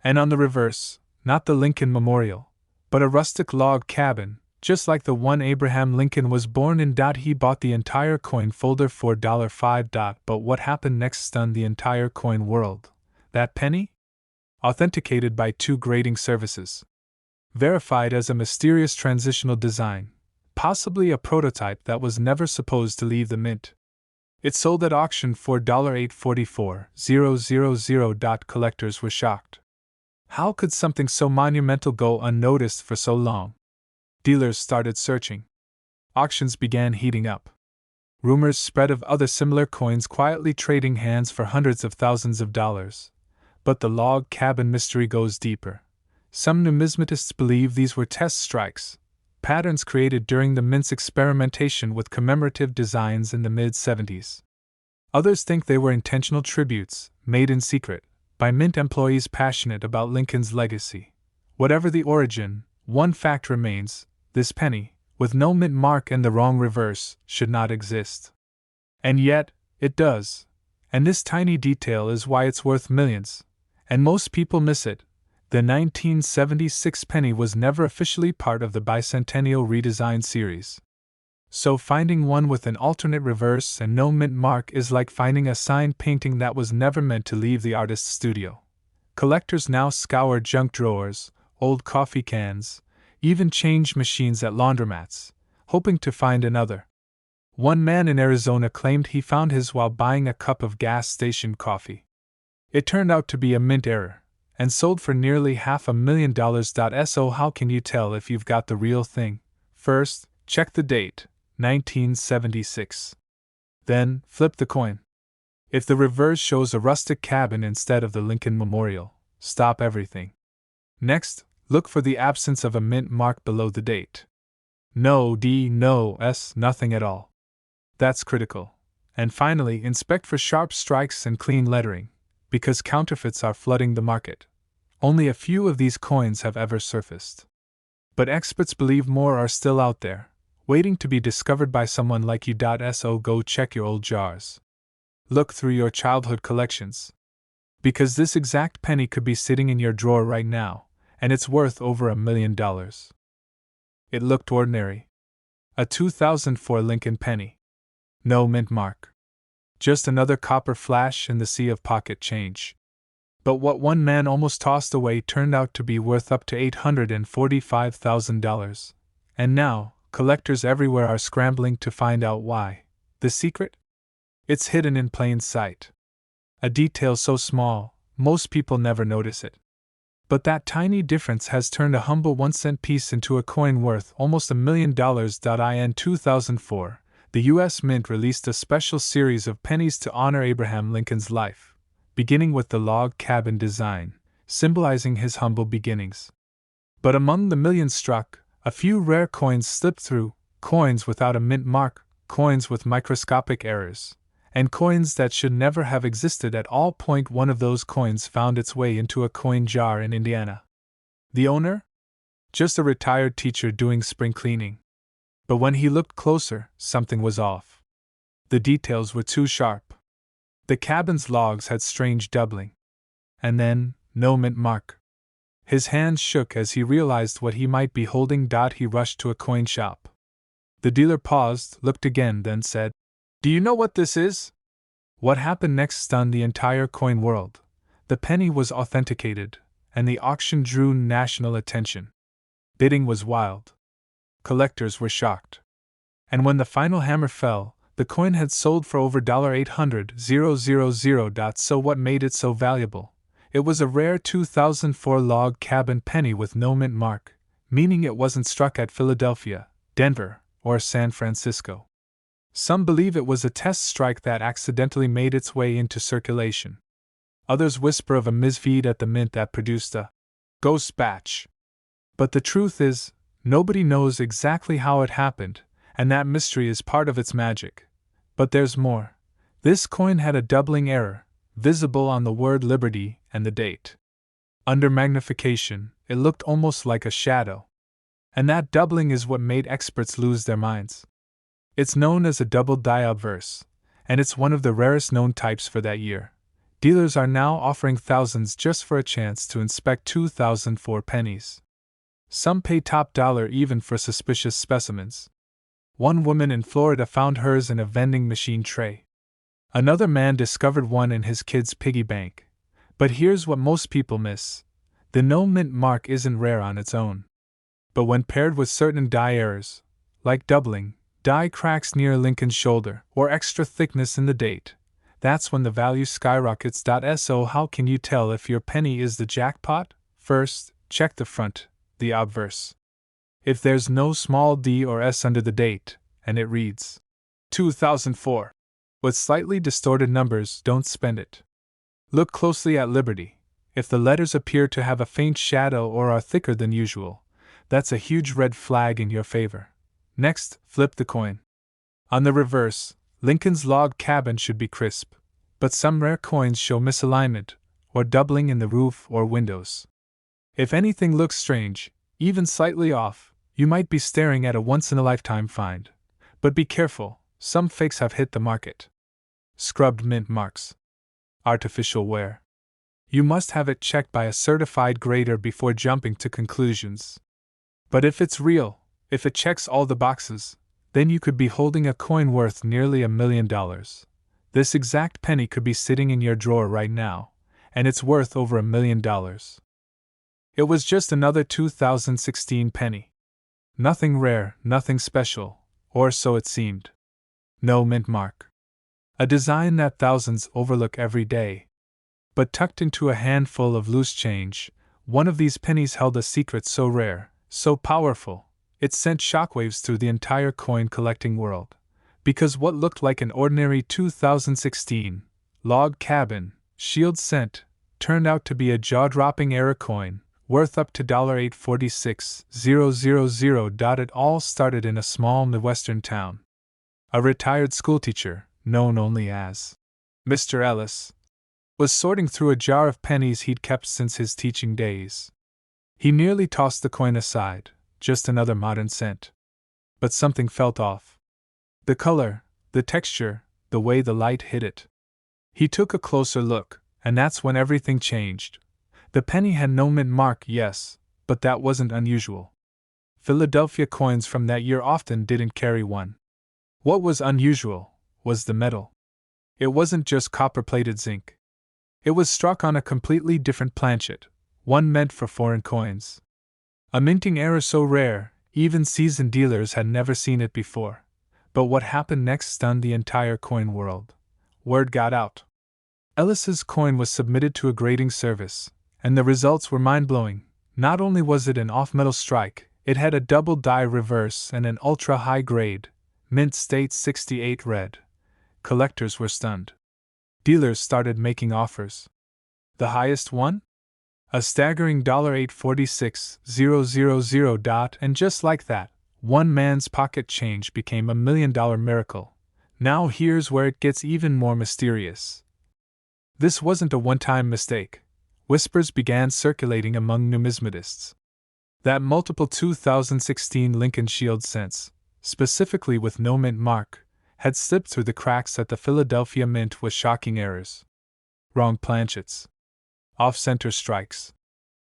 And on the reverse, not the Lincoln Memorial, but a rustic log cabin, just like the one Abraham Lincoln was born in. He bought the entire coin folder for $5. But what happened next stunned the entire coin world. That penny? Authenticated by 2 grading services. Verified as a mysterious transitional design, possibly a prototype that was never supposed to leave the mint. It sold at auction for $844,000. Collectors were shocked. How could something so monumental go unnoticed for so long? Dealers started searching. Auctions began heating up. Rumors spread of other similar coins quietly trading hands for hundreds of thousands of dollars. But the log cabin mystery goes deeper. Some numismatists believe these were test strikes, patterns created during the mint's experimentation with commemorative designs in the mid-70s. Others think they were intentional tributes, made in secret, by mint employees passionate about Lincoln's legacy. Whatever the origin, one fact remains: this penny, with no mint mark and the wrong reverse, should not exist. And yet, it does. And this tiny detail is why it's worth millions. And most people miss it. The 1976 penny was never officially part of the bicentennial redesign series. So finding one with an alternate reverse and no mint mark is like finding a signed painting that was never meant to leave the artist's studio. Collectors now scour junk drawers, old coffee cans, even change machines at laundromats, hoping to find another. One man in Arizona claimed he found his while buying a cup of gas station coffee. It turned out to be a mint error, and sold for nearly $500,000. So how can you tell if you've got the real thing? First, check the date, 1976. Then, flip the coin. If the reverse shows a rustic cabin instead of the Lincoln Memorial, stop everything. Next, look for the absence of a mint mark below the date. No D, no S, nothing at all. That's critical. And finally, inspect for sharp strikes and clean lettering, because counterfeits are flooding the market. Only a few of these coins have ever surfaced. But experts believe more are still out there, waiting to be discovered by someone like you. So go check your old jars. Look through your childhood collections. Because this exact penny could be sitting in your drawer right now, and it's worth over $1 million. It looked ordinary. A 2004 Lincoln penny. No mint mark. Just another copper flash in the sea of pocket change. But what one man almost tossed away turned out to be worth up to $845,000. And now, collectors everywhere are scrambling to find out why. The secret? It's hidden in plain sight. A detail so small, most people never notice it. But that tiny difference has turned a humble 1-cent piece into a coin worth almost $1 million. In 2004, the U.S. Mint released a special series of pennies to honor Abraham Lincoln's life, beginning with the log cabin design, symbolizing his humble beginnings. But among the millions struck, a few rare coins slipped through, coins without a mint mark, coins with microscopic errors, and coins that should never have existed at all. One of those coins found its way into a coin jar in Indiana. The owner? Just a retired teacher doing spring cleaning. But when he looked closer, something was off. The details were too sharp. The cabin's logs had strange doubling. And then, no mint mark. His hands shook as he realized what he might be holding. He rushed to a coin shop. The dealer paused, looked again, then said, "Do you know what this is?" What happened next stunned the entire coin world. The penny was authenticated, and the auction drew national attention. Bidding was wild. Collectors were shocked. And when the final hammer fell, the coin had sold for over $800,000. So what made it so valuable? It was a rare 2004 log cabin penny with no mint mark, meaning it wasn't struck at Philadelphia, Denver, or San Francisco. Some believe it was a test strike that accidentally made its way into circulation. Others whisper of a misfeed at the mint that produced a ghost batch. But the truth is, nobody knows exactly how it happened, and that mystery is part of its magic. But there's more. This coin had a doubling error, visible on the word Liberty and the date. Under magnification, it looked almost like a shadow. And that doubling is what made experts lose their minds. It's known as a double die obverse, and it's one of the rarest known types for that year. Dealers are now offering thousands just for a chance to inspect 2004 pennies. Some pay top dollar even for suspicious specimens. One woman in Florida found hers in a vending machine tray. Another man discovered one in his kid's piggy bank. But here's what most people miss. The no mint mark isn't rare on its own. But when paired with certain die errors, like doubling, die cracks near Lincoln's shoulder, or extra thickness in the date, that's when the value skyrockets. So how can you tell if your penny is the jackpot? First, check the front, the obverse. If there's no small d or s under the date, and it reads 2004, with slightly distorted numbers, don't spend it. Look closely at Liberty. If the letters appear to have a faint shadow or are thicker than usual, that's a huge red flag in your favor. Next, flip the coin. On the reverse, Lincoln's log cabin should be crisp, but some rare coins show misalignment, or doubling in the roof or windows. If anything looks strange, even slightly off, you might be staring at a once-in-a-lifetime find. But be careful, some fakes have hit the market. Scrubbed mint marks. Artificial wear. You must have it checked by a certified grader before jumping to conclusions. But if it's real, if it checks all the boxes, then you could be holding a coin worth nearly $1 million. This exact penny could be sitting in your drawer right now, and it's worth over $1 million. It was just another 2016 penny. Nothing rare, nothing special, or so it seemed. No mint mark. A design that thousands overlook every day. But tucked into a handful of loose change, one of these pennies held a secret so rare, so powerful, it sent shockwaves through the entire coin collecting world. Because what looked like an ordinary 2016 log cabin shield cent turned out to be a jaw-dropping era coin, worth up to $846,000. It all started in a small Midwestern town. A retired schoolteacher, known only as Mr. Ellis, was sorting through a jar of pennies he'd kept since his teaching days. He nearly tossed the coin aside, just another modern cent. But something felt off. The color, the texture, the way the light hit it. He took a closer look, and that's when everything changed. The penny had no mint mark, yes, but that wasn't unusual. Philadelphia coins from that year often didn't carry one. What was unusual was the metal. It wasn't just copper-plated zinc. It was struck on a completely different planchet, one meant for foreign coins. A minting error so rare, even seasoned dealers had never seen it before. But what happened next stunned the entire coin world. Word got out. Ellis's coin was submitted to a grading service, and the results were mind-blowing. Not only was it an off-metal strike, it had a double die reverse and an ultra-high grade, mint state 68 red. Collectors were stunned. Dealers started making offers. The highest one? A staggering $846,000. And just like that, one man's pocket change became $1 million miracle. Now here's where it gets even more mysterious. This wasn't a one-time mistake. Whispers began circulating among numismatists that multiple 2016 Lincoln Shield cents, specifically with no mint mark, had slipped through the cracks at the Philadelphia Mint with shocking errors. Wrong planchets. Off-center strikes.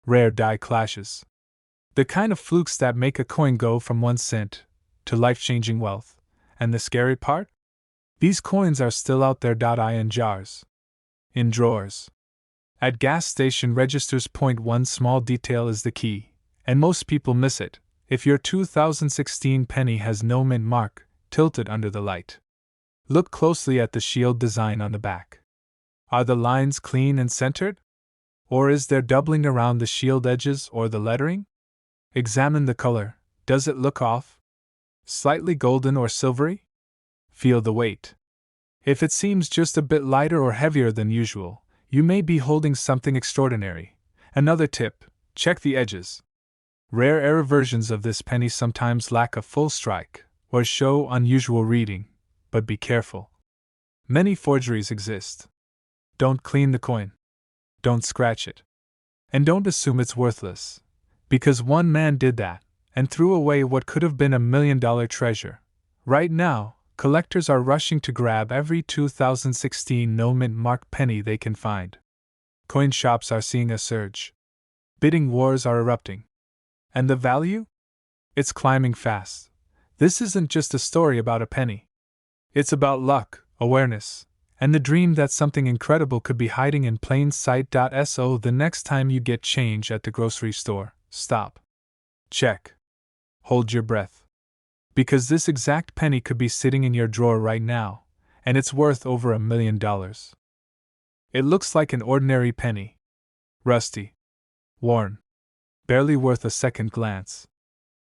Rare die clashes. The kind of flukes that make a coin go from 1 cent to life-changing wealth. And the scary part? These coins are still out there. In jars. In drawers. At gas station registers. One small detail is the key, and most people miss it. If your 2016 penny has no mint mark, tilt it under the light. Look closely at the shield design on the back. Are the lines clean and centered? Or is there doubling around the shield edges or the lettering? Examine the color. Does it look off? Slightly golden or silvery? Feel the weight. If it seems just a bit lighter or heavier than usual, you may be holding something extraordinary. Another tip: check the edges. Rare error versions of this penny sometimes lack a full strike, or show unusual reading, but be careful. Many forgeries exist. Don't clean the coin. Don't scratch it. And don't assume it's worthless. Because one man did that, and threw away what could have been $1 million treasure. Right now, collectors are rushing to grab every 2016 no mint mark penny they can find. Coin shops are seeing a surge. Bidding wars are erupting. And the value? It's climbing fast. This isn't just a story about a penny. It's about luck, awareness, and the dream that something incredible could be hiding in plain sight. So the next time you get change at the grocery store, stop. Check. Hold your breath. Because this exact penny could be sitting in your drawer right now, and it's worth over $1 million. It looks like an ordinary penny. Rusty. Worn. Barely worth a second glance.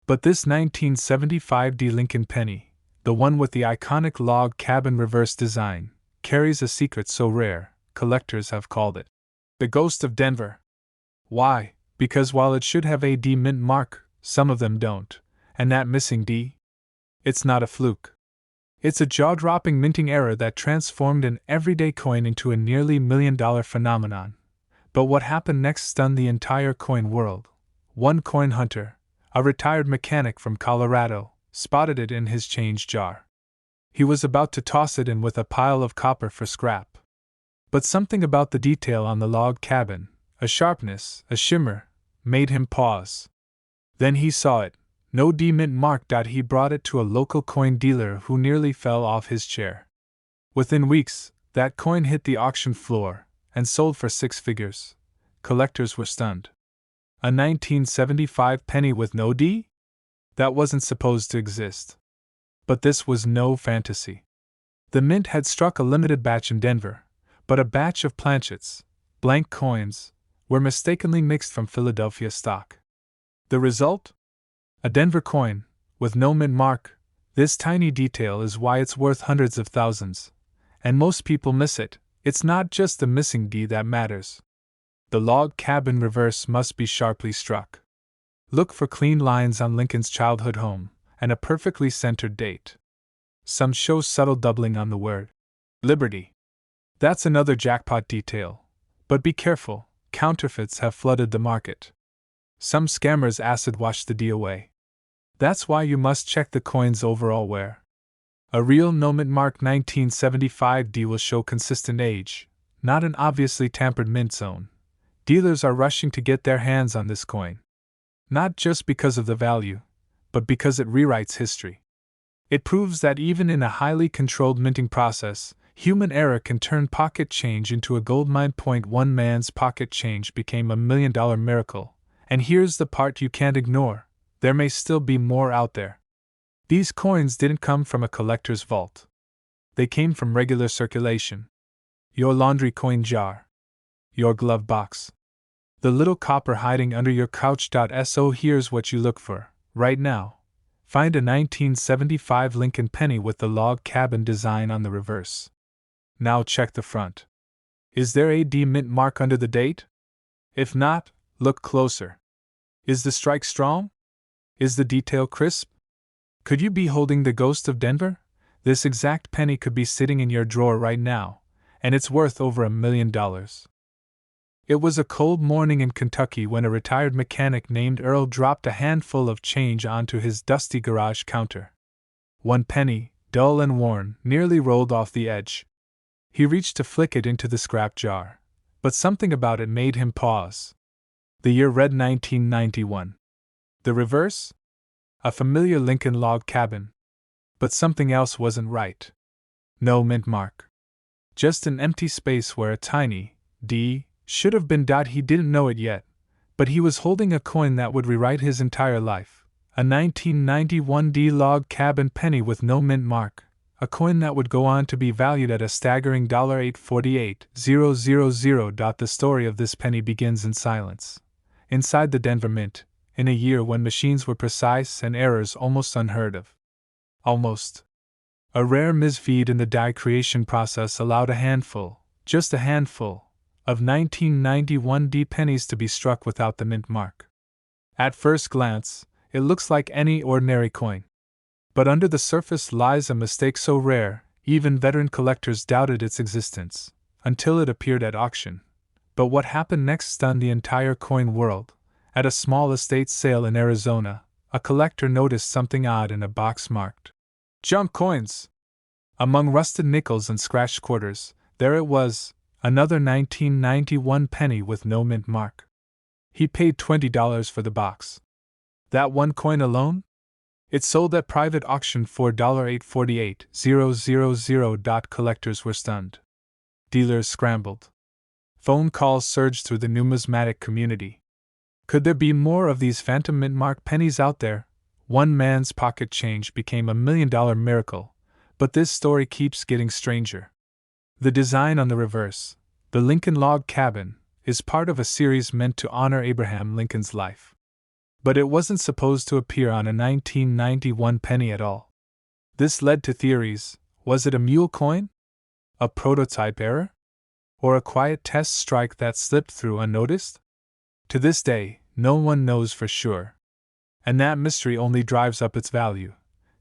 But this 1975 D. Lincoln penny, the one with the iconic log cabin reverse design, carries a secret so rare, collectors have called it the Ghost of Denver. Why? Because while it should have a D mint mark, some of them don't, and that missing D? It's not a fluke. It's a jaw-dropping minting error that transformed an everyday coin into a nearly $1 million phenomenon. But what happened next stunned the entire coin world. One coin hunter, a retired mechanic from Colorado, spotted it in his change jar. He was about to toss it in with a pile of copper for scrap. But something about the detail on the log cabin, a sharpness, a shimmer, made him pause. Then he saw it. No D mint mark. He brought it to a local coin dealer who nearly fell off his chair. Within weeks, that coin hit the auction floor, and sold for six figures. Collectors were stunned. A 1975 penny with no D? That wasn't supposed to exist. But this was no fantasy. The mint had struck a limited batch in Denver, but a batch of planchets, blank coins, were mistakenly mixed from Philadelphia stock. The result? A Denver coin, with no mint mark. This tiny detail is why it's worth hundreds of thousands. And most people miss it. It's not just the missing D that matters. The log cabin reverse must be sharply struck. Look for clean lines on Lincoln's childhood home, and a perfectly centered date. Some show subtle doubling on the word Liberty. That's another jackpot detail. But be careful, counterfeits have flooded the market. Some scammers acid wash the D away. That's why you must check the coin's overall wear. A real no mint mark 1975 D will show consistent age, not an obviously tampered mint zone. Dealers are rushing to get their hands on this coin. Not just because of the value, but because it rewrites history. It proves that even in a highly controlled minting process, human error can turn pocket change into a goldmine. One man's pocket change became $1 million miracle, and here's the part you can't ignore: there may still be more out there. These coins didn't come from a collector's vault. They came from regular circulation. Your laundry coin jar. Your glove box. The little copper hiding under your couch. So here's what you look for, right now. Find a 1975 Lincoln penny with the log cabin design on the reverse. Now check the front. Is there a D mint mark under the date? If not, look closer. Is the strike strong? Is the detail crisp? Could you be holding the ghost of Denver? This exact penny could be sitting in your drawer right now, and it's worth over $1 million. It was a cold morning in Kentucky when a retired mechanic named Earl dropped a handful of change onto his dusty garage counter. One penny, dull and worn, nearly rolled off the edge. He reached to flick it into the scrap jar, but something about it made him pause. The year read 1991. The reverse? A familiar Lincoln log cabin. But something else wasn't right. No mint mark. Just an empty space where a tiny D should have been. He didn't know it yet, but he was holding a coin that would rewrite his entire life. A 1991 D log cabin penny with no mint mark. A coin that would go on to be valued at a staggering $848,000. The story of this penny begins in silence. Inside the Denver Mint, in a year when machines were precise and errors almost unheard of. Almost. A rare misfeed in the die creation process allowed a handful, just a handful, of 1991 D pennies to be struck without the mint mark. At first glance, it looks like any ordinary coin. But under the surface lies a mistake so rare, even veteran collectors doubted its existence, until it appeared at auction. But what happened next stunned the entire coin world. At a small estate sale in Arizona, a collector noticed something odd in a box marked junk coins. Among rusted nickels and scratched quarters, there it was, another 1991 penny with no mint mark. He paid $20 for the box. That one coin alone? It sold at private auction for $848,000. Collectors were stunned. Dealers scrambled. Phone calls surged through the numismatic community. Could there be more of these phantom mint mark pennies out there? One man's pocket change became $1 million miracle, but this story keeps getting stranger. The design on the reverse, the Lincoln log cabin, is part of a series meant to honor Abraham Lincoln's life. But it wasn't supposed to appear on a 1991 penny at all. This led to theories. Was it a mule coin? A prototype error? Or a quiet test strike that slipped through unnoticed? To this day, no one knows for sure. And that mystery only drives up its value.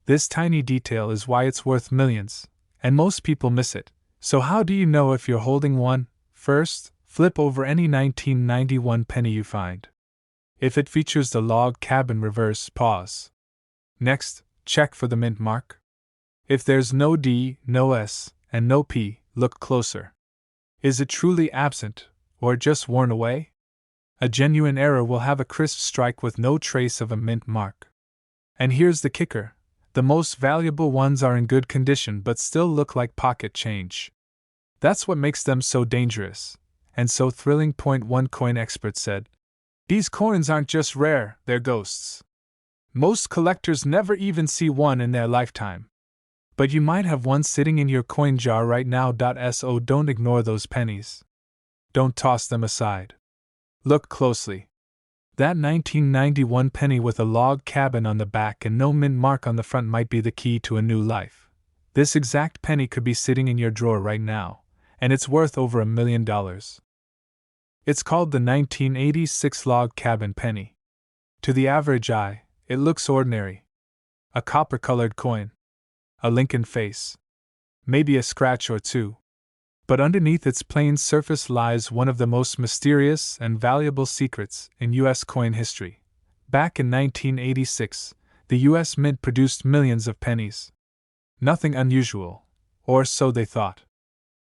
This tiny detail is why it's worth millions, and most people miss it. So how do you know if you're holding one? First, flip over any 1991 penny you find. If it features the log cabin reverse, pause. Next, check for the mint mark. If there's no D, no S, and no P, look closer. Is it truly absent, or just worn away? A genuine error will have a crisp strike with no trace of a mint mark. And here's the kicker: the most valuable ones are in good condition but still look like pocket change. That's what makes them so dangerous. and so thrilling. One coin expert said, "These coins aren't just rare, they're ghosts. Most collectors never even see one in their lifetime. But you might have one sitting in your coin jar right now. So don't ignore those pennies. Don't toss them aside. Look closely. That 1991 penny with a log cabin on the back and no mint mark on the front might be the key to a new life. This exact penny could be sitting in your drawer right now, and it's worth over $1 million. It's called the 1986 log cabin penny. To the average eye, it looks ordinary. A copper-colored coin. A Lincoln face. Maybe a scratch or two. But underneath its plain surface lies one of the most mysterious and valuable secrets in U.S. coin history. Back in 1986, the U.S. Mint produced millions of pennies. Nothing unusual, or so they thought.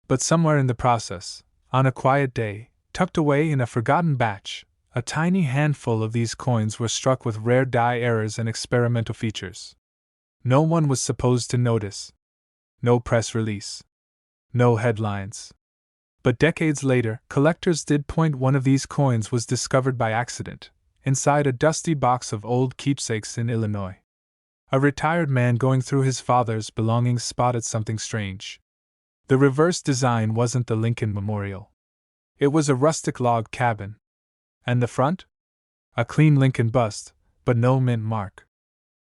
But somewhere in the process, on a quiet day, tucked away in a forgotten batch, a tiny handful of these coins were struck with rare die errors and experimental features. No one was supposed to notice. No press release. No headlines. But decades later, collectors did. One of these coins was discovered by accident, inside a dusty box of old keepsakes in Illinois. A retired man going through his father's belongings spotted something strange. The reverse design wasn't the Lincoln Memorial. It was a rustic log cabin. And the front? A clean Lincoln bust, but no mint mark.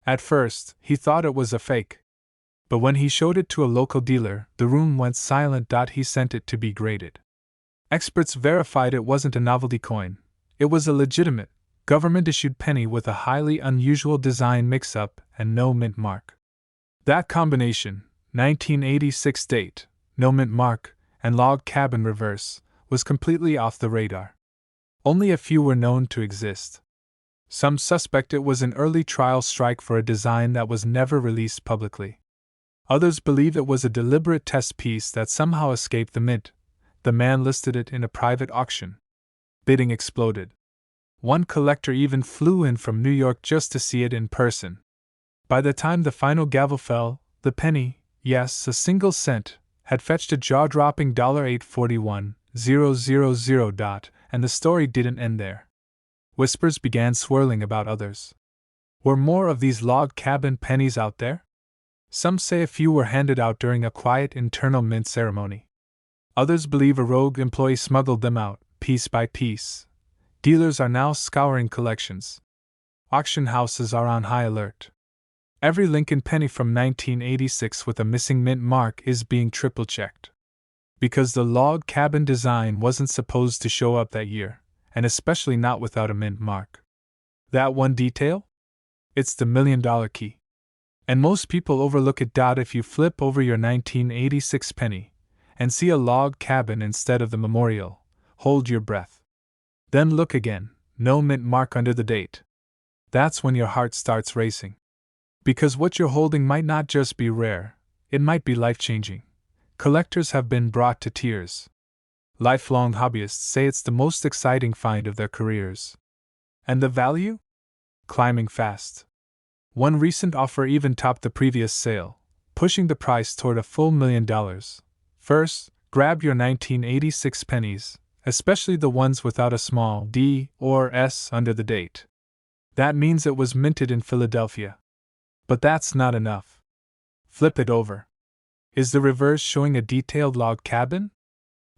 At first, he thought it was a fake. But when he showed it to a local dealer, the room went silent. He sent it to be graded. Experts verified it wasn't a novelty coin. It was a legitimate, government-issued penny with a highly unusual design mix-up and no mint mark. That combination, 1986 date, no mint mark, and log cabin reverse, was completely off the radar. Only a few were known to exist. Some suspect it was an early trial strike for a design that was never released publicly. Others believe it was a deliberate test piece that somehow escaped the mint. The man listed it in a private auction. Bidding exploded. One collector even flew in from New York just to see it in person. By the time the final gavel fell, the penny, yes, a single cent, had fetched a jaw-dropping $841,000. And the story didn't end there. Whispers began swirling about others. Were more of these log cabin pennies out there? Some say a few were handed out during a quiet internal mint ceremony. Others believe a rogue employee smuggled them out, piece by piece. Dealers are now scouring collections. Auction houses are on high alert. Every Lincoln penny from 1986 with a missing mint mark is being triple-checked. Because the log cabin design wasn't supposed to show up that year, and especially not without a mint mark. That one detail? It's the $1 million key. And most people overlook it. If you flip over your 1986 penny and see a log cabin instead of the memorial, hold your breath. Then look again, no mint mark under the date. That's when your heart starts racing. Because what you're holding might not just be rare, it might be life-changing. Collectors have been brought to tears. Lifelong hobbyists say it's the most exciting find of their careers. And the value? Climbing fast. One recent offer even topped the previous sale, pushing the price toward a full $1 million. First, grab your 1986 pennies, especially the ones without a small D or S under the date. That means it was minted in Philadelphia. But that's not enough. Flip it over. Is the reverse showing a detailed log cabin?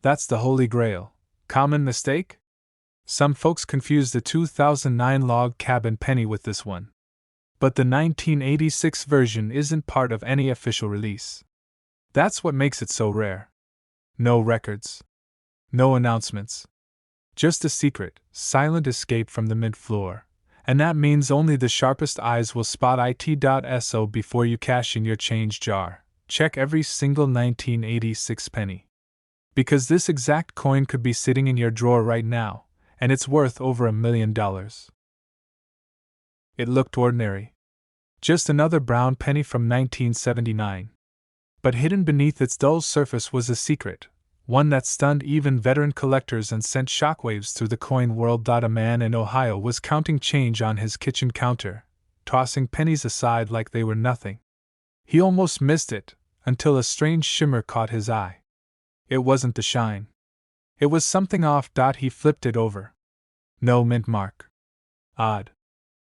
That's the holy grail. Common mistake? Some folks confuse the 2009 log cabin penny with this one. But the 1986 version isn't part of any official release. That's what makes it so rare. No records. No announcements. Just a secret, silent escape from the mint floor. And that means only the sharpest eyes will spot it. So before you cash in your change jar, check every single 1986 penny. Because this exact coin could be sitting in your drawer right now, and it's worth over $1 million. It looked ordinary. Just another brown penny from 1979. But hidden beneath its dull surface was a secret, one that stunned even veteran collectors and sent shockwaves through the coin world. A man in Ohio was counting change on his kitchen counter, tossing pennies aside like they were nothing. He almost missed it, until a strange shimmer caught his eye. It wasn't the shine. It was something off. He flipped it over. No mint mark. Odd.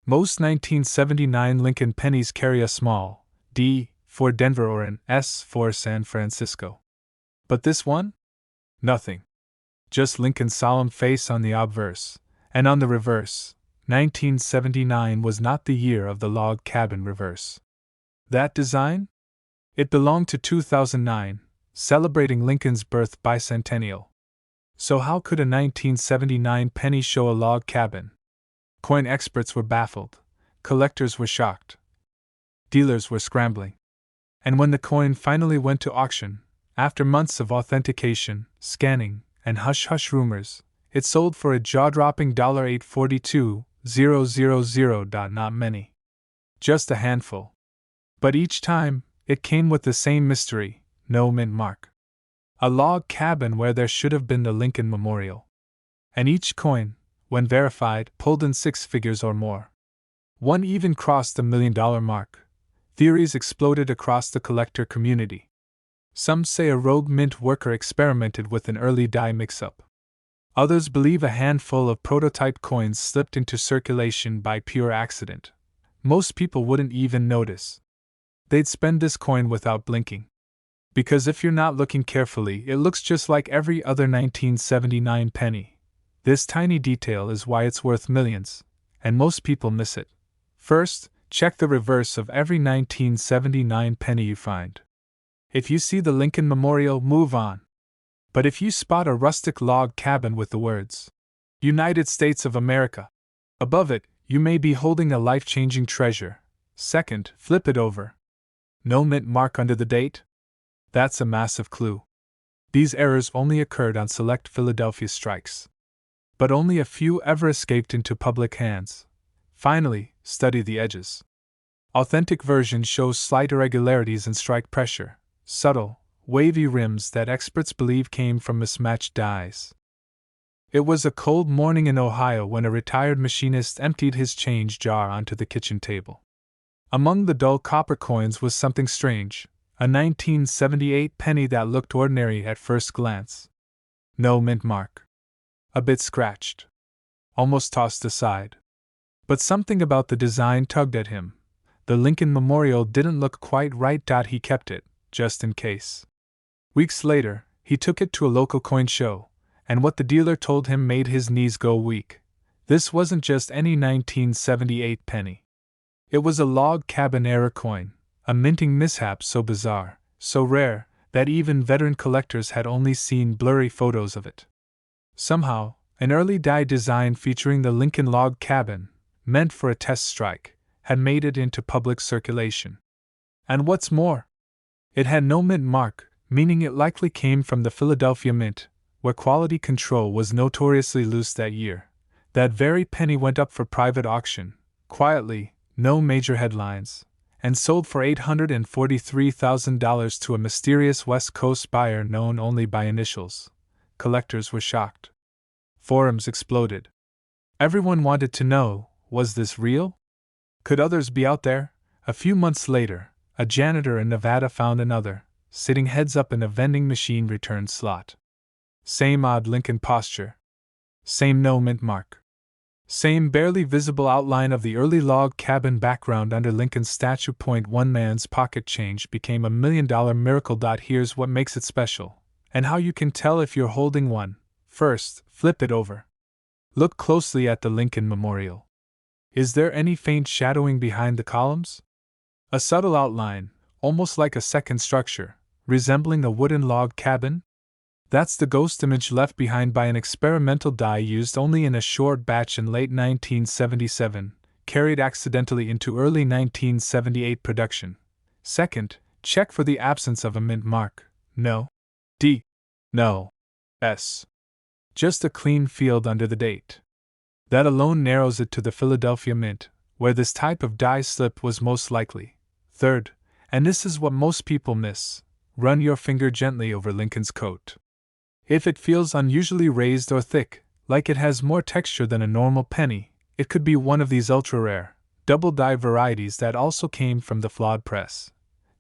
Most 1979 Lincoln pennies carry a small D for Denver or an S for San Francisco. But this one? Nothing. Just Lincoln's solemn face on the obverse, and on the reverse, 1979 was not the year of the log cabin reverse. That design? It belonged to 2009, celebrating Lincoln's birth bicentennial. So how could a 1979 penny show a log cabin? Coin experts were baffled, collectors were shocked, dealers were scrambling. And when the coin finally went to auction, after months of authentication, scanning, and hush-hush rumors, it sold for a jaw-dropping $842,000. Not many. Just a handful. But each time, it came with the same mystery: no mint mark. A log cabin where there should have been the Lincoln Memorial. And each coin, when verified, pulled in six figures or more. One even crossed the $1 million mark. Theories exploded across the collector community. Some say a rogue mint worker experimented with an early die mix-up. Others believe a handful of prototype coins slipped into circulation by pure accident. Most people wouldn't even notice. They'd spend this coin without blinking. Because if you're not looking carefully, it looks just like every other 1979 penny. This tiny detail is why it's worth millions, and most people miss it. First, check the reverse of every 1979 penny you find. If you see the Lincoln Memorial, move on. But if you spot a rustic log cabin with the words, United States of America, above it, you may be holding a life-changing treasure. Second, flip it over. No mint mark under the date? That's a massive clue. These errors only occurred on select Philadelphia strikes. But only a few ever escaped into public hands. Finally, study the edges. Authentic version shows slight irregularities in strike pressure, subtle, wavy rims that experts believe came from mismatched dies. It was a cold morning in Ohio when a retired machinist emptied his change jar onto the kitchen table. Among the dull copper coins was something strange, a 1978 penny that looked ordinary at first glance. No mint mark. A bit scratched. Almost tossed aside. But something about the design tugged at him. The Lincoln Memorial didn't look quite right. He kept it, just in case. Weeks later, he took it to a local coin show, and what the dealer told him made his knees go weak. This wasn't just any 1978 penny. It was a log cabin error coin, a minting mishap so bizarre, so rare, that even veteran collectors had only seen blurry photos of it. Somehow, an early die design featuring the Lincoln log cabin, meant for a test strike, had made it into public circulation. And what's more, it had no mint mark, meaning it likely came from the Philadelphia Mint, where quality control was notoriously loose that year. That very penny went up for private auction, quietly, no major headlines, and sold for $843,000 to a mysterious West Coast buyer known only by initials. Collectors were shocked. Forums exploded. Everyone wanted to know, was this real? Could others be out there? A few months later, a janitor in Nevada found another, sitting heads up in a vending machine return slot. Same odd Lincoln posture. Same no mint mark. Same barely visible outline of the early log cabin background under Lincoln's statue. One man's pocket change became $1 million miracle. Here's what makes it special, and how you can tell if you're holding one. First, flip it over. Look closely at the Lincoln Memorial. Is there any faint shadowing behind the columns? A subtle outline, almost like a second structure, resembling a wooden log cabin? That's the ghost image left behind by an experimental die used only in a short batch in late 1977, carried accidentally into early 1978 production. Second, check for the absence of a mint mark. No D. No S. Just a clean field under the date. That alone narrows it to the Philadelphia Mint, where this type of die slip was most likely. Third, and this is what most people miss, run your finger gently over Lincoln's coat. If it feels unusually raised or thick, like it has more texture than a normal penny, it could be one of these ultra-rare, double-die varieties that also came from the flawed press.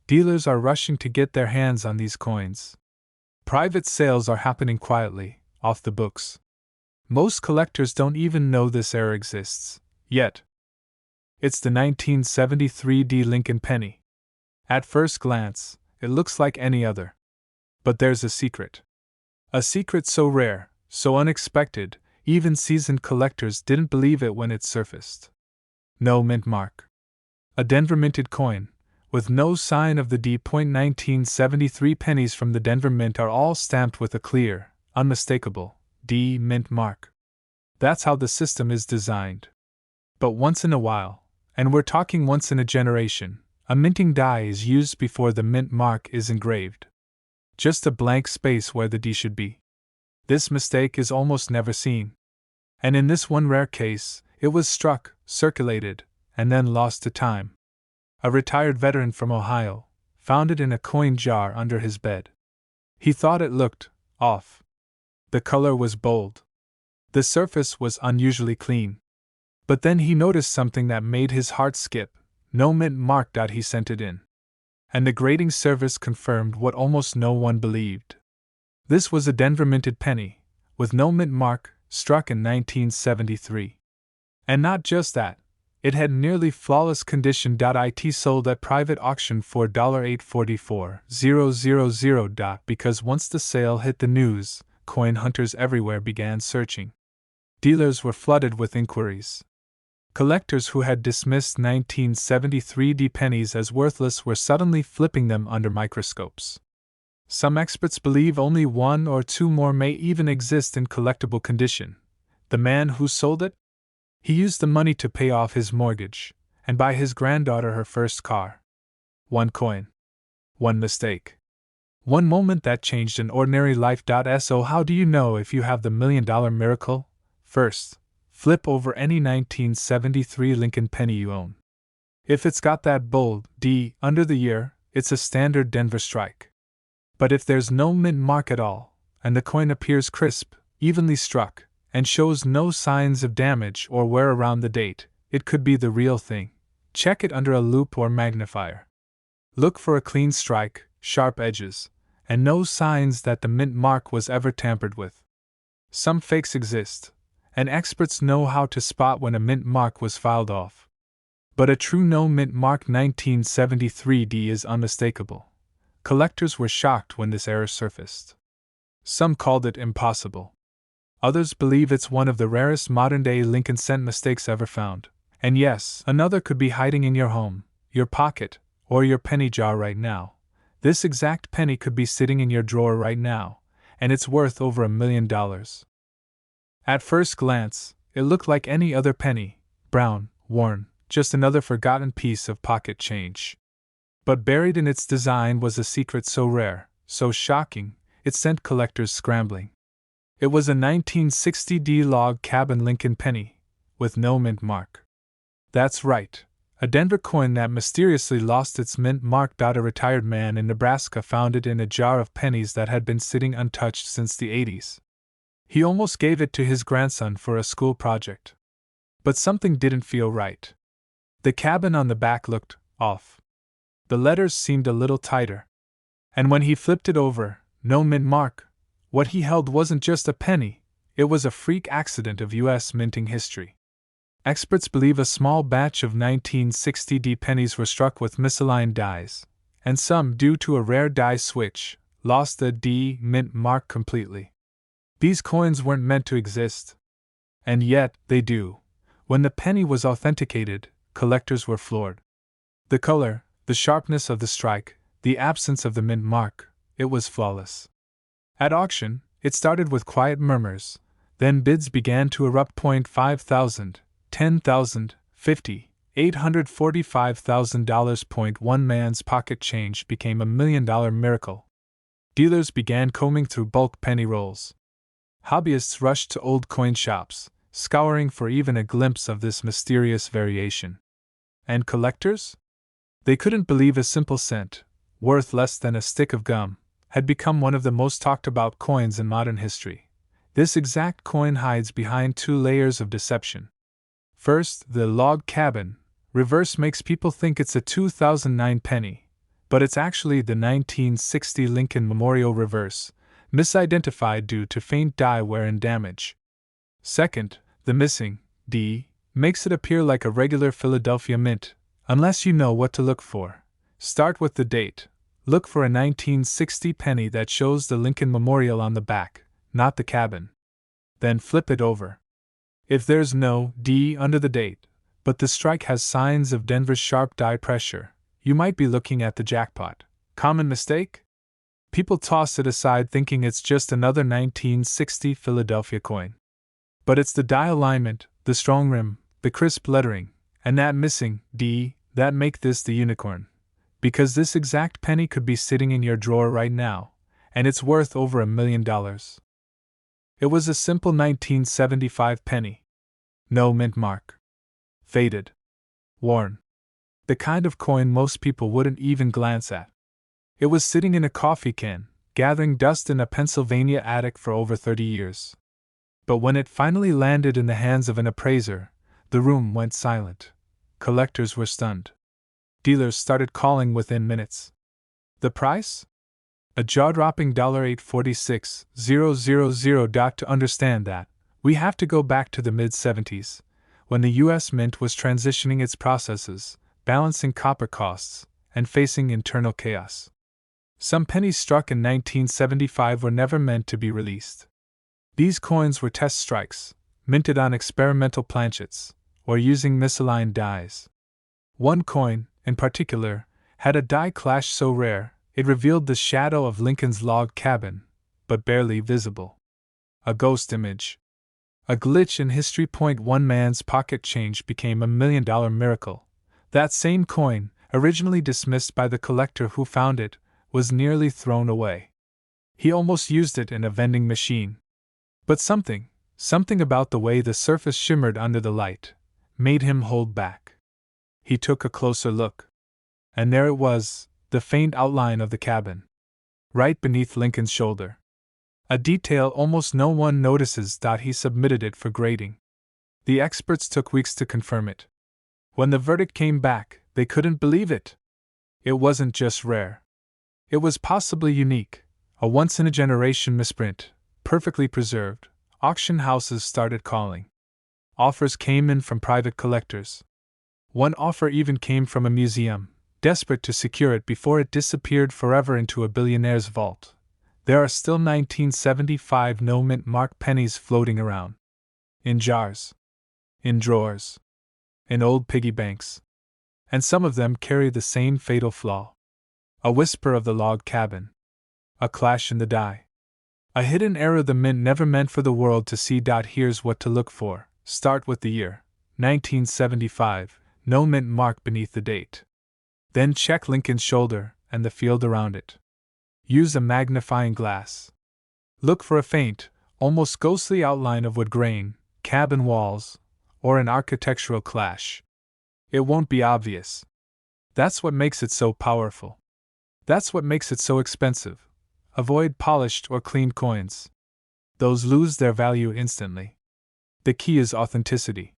Dealers are rushing to get their hands on these coins. Private sales are happening quietly, off the books. Most collectors don't even know this error exists, yet. It's the 1973 D Lincoln penny. At first glance, it looks like any other. But there's a secret. A secret so rare, so unexpected, even seasoned collectors didn't believe it when it surfaced. No mint mark. A Denver minted coin, with no sign of the D. 1973 pennies from the Denver Mint are all stamped with a clear, unmistakable, D mint mark. That's how the system is designed. But once in a while, and we're talking once in a generation, a minting die is used before the mint mark is engraved. Just a blank space where the D should be. This mistake is almost never seen. And in this one rare case, it was struck, circulated, and then lost to time. A retired veteran from Ohio found it in a coin jar under his bed. He thought it looked off. The color was bold. The surface was unusually clean. But then he noticed something that made his heart skip. No mint mark. He sent it in. And the grading service confirmed what almost no one believed. This was a Denver minted penny, with no mint mark, struck in 1973. And not just that, it had nearly flawless condition. It sold at private auction for $844,000. Because once the sale hit the news, coin hunters everywhere began searching. Dealers were flooded with inquiries. Collectors who had dismissed 1973 D pennies as worthless were suddenly flipping them under microscopes. Some experts believe only one or two more may even exist in collectible condition. The man who sold it? He used the money to pay off his mortgage and buy his granddaughter her first car. One coin. One mistake. One moment that changed an ordinary life. So how do you know if you have the $1 million miracle? First, flip over any 1973 Lincoln penny you own. If it's got that bold D under the year, it's a standard Denver strike. But if there's no mint mark at all, and the coin appears crisp, evenly struck, and shows no signs of damage or wear around the date, it could be the real thing. Check it under a loupe or magnifier. Look for a clean strike, sharp edges, and no signs that the mint mark was ever tampered with. Some fakes exist, and experts know how to spot when a mint mark was filed off. But a true no mint mark 1973 D is unmistakable. Collectors were shocked when this error surfaced. Some called it impossible. Others believe it's one of the rarest modern-day Lincoln cent mistakes ever found. And yes, another could be hiding in your home, your pocket, or your penny jar right now. This exact penny could be sitting in your drawer right now, and it's worth over $1 million. At first glance, it looked like any other penny, brown, worn, just another forgotten piece of pocket change. But buried in its design was a secret so rare, so shocking, it sent collectors scrambling. It was a 1960 D log cabin Lincoln penny, with no mint mark. That's right, a Denver coin that mysteriously lost its mint mark. A retired man in Nebraska found it in a jar of pennies that had been sitting untouched since the 80s. He almost gave it to his grandson for a school project. But something didn't feel right. The cabin on the back looked off. The letters seemed a little tighter. And when he flipped it over, no mint mark, what he held wasn't just a penny, it was a freak accident of U.S. minting history. Experts believe a small batch of 1960 D pennies were struck with misaligned dies, and some, due to a rare die switch, lost the D mint mark completely. These coins weren't meant to exist. And yet, they do. When the penny was authenticated, collectors were floored. The color, the sharpness of the strike, the absence of the mint mark, it was flawless. At auction, it started with quiet murmurs, then bids began to erupt. $5,000, $10,000, $50,000, $845,000. One man's pocket change became $1 million miracle. Dealers began combing through bulk penny rolls. Hobbyists rushed to old coin shops, scouring for even a glimpse of this mysterious variation. And collectors? They couldn't believe a simple cent, worth less than a stick of gum, had become one of the most talked about coins in modern history. This exact coin hides behind two layers of deception. First, the log cabin reverse makes people think it's a 2009 penny, but it's actually the 1960 Lincoln Memorial reverse. misidentified due to faint die wear and damage. Second, the missing D makes it appear like a regular Philadelphia mint, unless you know what to look for. Start with the date. Look for a 1960 penny that shows the Lincoln Memorial on the back, not the cabin. Then flip it over. If there's no D under the date, but the strike has signs of Denver's sharp die pressure, you might be looking at the jackpot. Common mistake? People toss it aside thinking it's just another 1960 Philadelphia coin. But it's the die alignment, the strong rim, the crisp lettering, and that missing D that make this the unicorn. Because this exact penny could be sitting in your drawer right now, and it's worth over $1 million. It was a simple 1975 penny. No mint mark. Faded. Worn. The kind of coin most people wouldn't even glance at. It was sitting in a coffee can, gathering dust in a Pennsylvania attic for over 30 years. But when it finally landed in the hands of an appraiser, the room went silent. Collectors were stunned. Dealers started calling within minutes. The price? A jaw-dropping $846,000. To understand that, we have to go back to the mid-70s, when the U.S. Mint was transitioning its processes, balancing copper costs, and facing internal chaos. Some pennies struck in 1975 were never meant to be released. These coins were test strikes, minted on experimental planchets, or using misaligned dies. One coin, in particular, had a die clash so rare, it revealed the shadow of Lincoln's log cabin, but barely visible. A ghost image. A glitch in history. One man's pocket change became $1 million miracle. That same coin, originally dismissed by the collector who found it, was nearly thrown away. He almost used it in a vending machine. But something about the way the surface shimmered under the light, made him hold back. He took a closer look. And there it was, the faint outline of the cabin. Right beneath Lincoln's shoulder. A detail almost no one notices. He submitted it for grading. The experts took weeks to confirm it. When the verdict came back, they couldn't believe it. It wasn't just rare. It was possibly unique, a once-in-a-generation misprint, perfectly preserved. Auction houses started calling. Offers came in from private collectors. One offer even came from a museum, desperate to secure it before it disappeared forever into a billionaire's vault. There are still 1975 no-mint mark pennies floating around. In jars. In drawers. In old piggy banks. And some of them carry the same fatal flaw. A whisper of the log cabin. A clash in the die. A hidden error the mint never meant for the world to see. Here's what to look for. Start with the year, 1975, no mint mark beneath the date. Then check Lincoln's shoulder and the field around it. Use a magnifying glass. Look for a faint, almost ghostly outline of wood grain, cabin walls, or an architectural clash. It won't be obvious. That's what makes it so powerful. That's what makes it so expensive. Avoid polished or cleaned coins. Those lose their value instantly. The key is authenticity.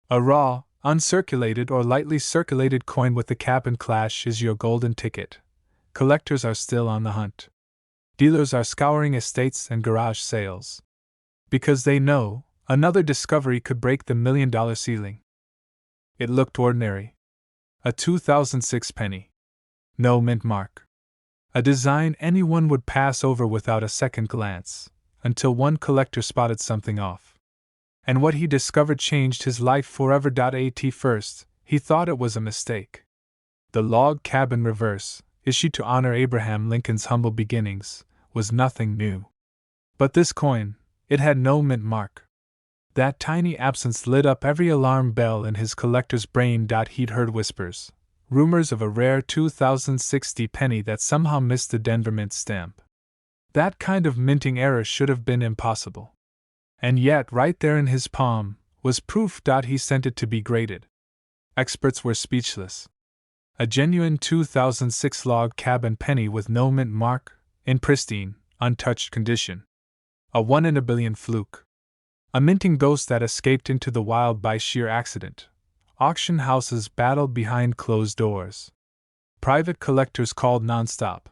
A raw, uncirculated or lightly circulated coin with the cabin clash is your golden ticket. Collectors are still on the hunt. Dealers are scouring estates and garage sales. Because they know, another discovery could break the $1 million ceiling. It looked ordinary. A 2006 penny. No mint mark. A design anyone would pass over without a second glance, until one collector spotted something off. And what he discovered changed his life forever. At first, he thought it was a mistake. The log cabin reverse, issued to honor Abraham Lincoln's humble beginnings, was nothing new. But this coin, it had no mint mark. That tiny absence lit up every alarm bell in his collector's brain. He'd heard whispers, rumors of a rare 2060 penny that somehow missed the Denver Mint stamp. That kind of minting error should have been impossible. And yet, right there in his palm, was proof. He sent it to be graded. Experts were speechless. A genuine 2006 log cabin penny with no mint mark, in pristine, untouched condition. A 1 in a billion fluke. A minting ghost that escaped into the wild by sheer accident. Auction houses battled behind closed doors. Private collectors called nonstop.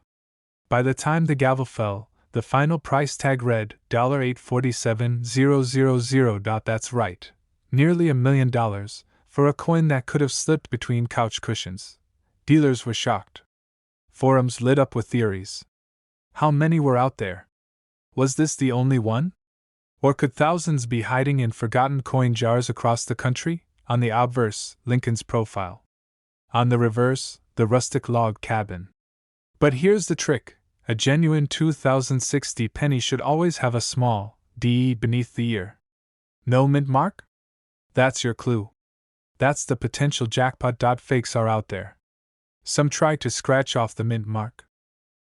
By the time the gavel fell, The final price tag read $847,000. That's right, nearly $1 million, for a coin that could have slipped between couch cushions. Dealers were shocked. Forums lit up with theories. How many were out there? Was this the only one? Or could thousands be hiding in forgotten coin jars across the country? On the obverse, Lincoln's profile. On the reverse, the rustic log cabin. But here's the trick. A genuine 2060 penny should always have a small D beneath the ear. No mint mark? That's your clue. That's the potential jackpot. Fakes are out there. Some try to scratch off the mint mark.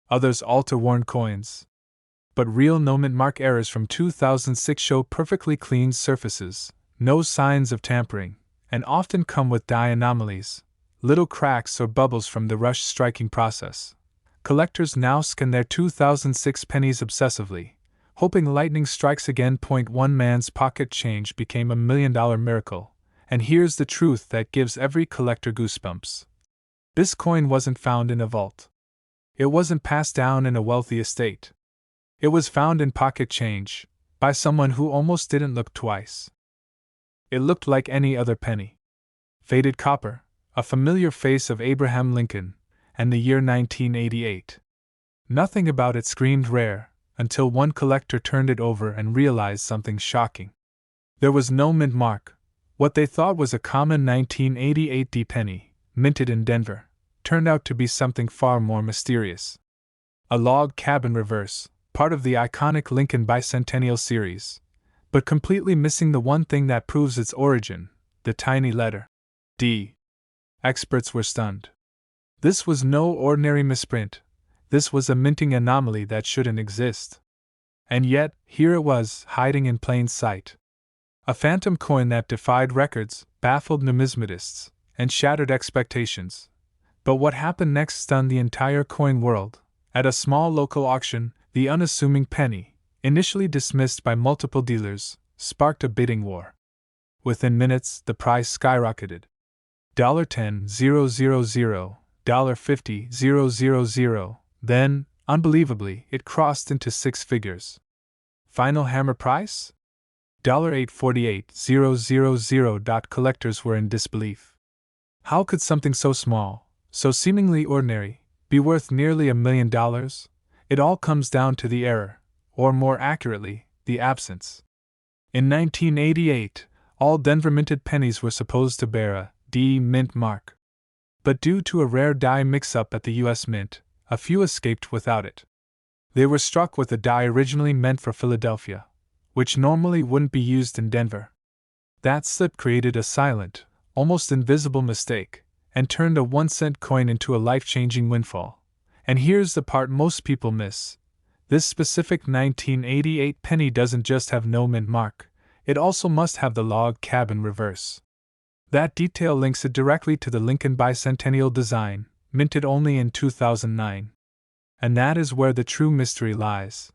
Others alter worn coins. But real no mint mark errors from 2006 show perfectly clean surfaces, no signs of tampering, and often come with die anomalies, little cracks or bubbles from the rush striking process. Collectors now scan their 2006 pennies obsessively, hoping lightning strikes again. One man's pocket change became $1 million miracle, and here's the truth that gives every collector goosebumps. This coin wasn't found in a vault. It wasn't passed down in a wealthy estate. It was found in pocket change, by someone who almost didn't look twice. It looked like any other penny. Faded copper, a familiar face of Abraham Lincoln, and the year 1988. Nothing about it screamed rare, until one collector turned it over and realized something shocking. There was no mint mark. What they thought was a common 1988 D penny, minted in Denver, turned out to be something far more mysterious. A log cabin reverse, part of the iconic Lincoln Bicentennial series, but completely missing the one thing that proves its origin, the tiny letter D. Experts were stunned. This was no ordinary misprint. This was a minting anomaly that shouldn't exist. And yet, here it was, hiding in plain sight. A phantom coin that defied records, baffled numismatists, and shattered expectations. But what happened next stunned the entire coin world. At a small local auction, the unassuming penny, initially dismissed by multiple dealers, sparked a bidding war. Within minutes, the price skyrocketed. $10,000, $50,000, then, unbelievably, it crossed into six figures. Final hammer price? $848,000. Collectors were in disbelief. How could something so small, so seemingly ordinary, be worth nearly $1 million? It all comes down to the error, or more accurately, the absence. In 1988, all Denver minted pennies were supposed to bear a D mint mark. But due to a rare die mix-up at the U.S. Mint, a few escaped without it. They were struck with a die originally meant for Philadelphia, which normally wouldn't be used in Denver. That slip created a silent, almost invisible mistake, and turned a 1-cent coin into a life-changing windfall. And here's the part most people miss. This specific 1988 penny doesn't just have no mint mark, it also must have the log cabin reverse. That detail links it directly to the Lincoln Bicentennial design, minted only in 2009. And that is where the true mystery lies.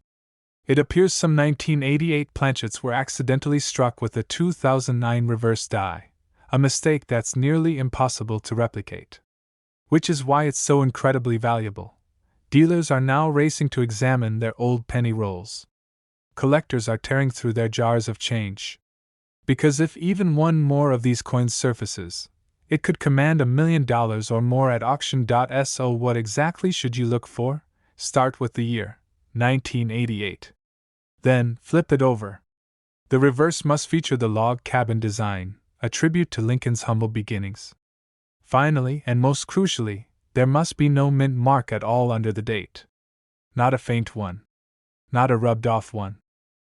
It appears some 1988 planchets were accidentally struck with a 2009 reverse die, a mistake that's nearly impossible to replicate. Which is why it's so incredibly valuable. Dealers are now racing to examine their old penny rolls. Collectors are tearing through their jars of change. Because if even one more of these coins surfaces, it could command $1 million or more at auction. So what exactly should you look for? Start with the year, 1988. Then, flip it over. The reverse must feature the log cabin design, a tribute to Lincoln's humble beginnings. Finally, and most crucially, there must be no mint mark at all under the date. Not a faint one. Not a rubbed-off one.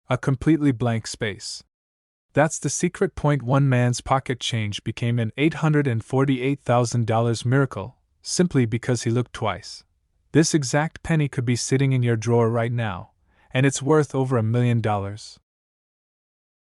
A completely blank space. That's the secret. One man's pocket change became an $848,000 miracle, simply because he looked twice. This exact penny could be sitting in your drawer right now, and it's worth over $1 million.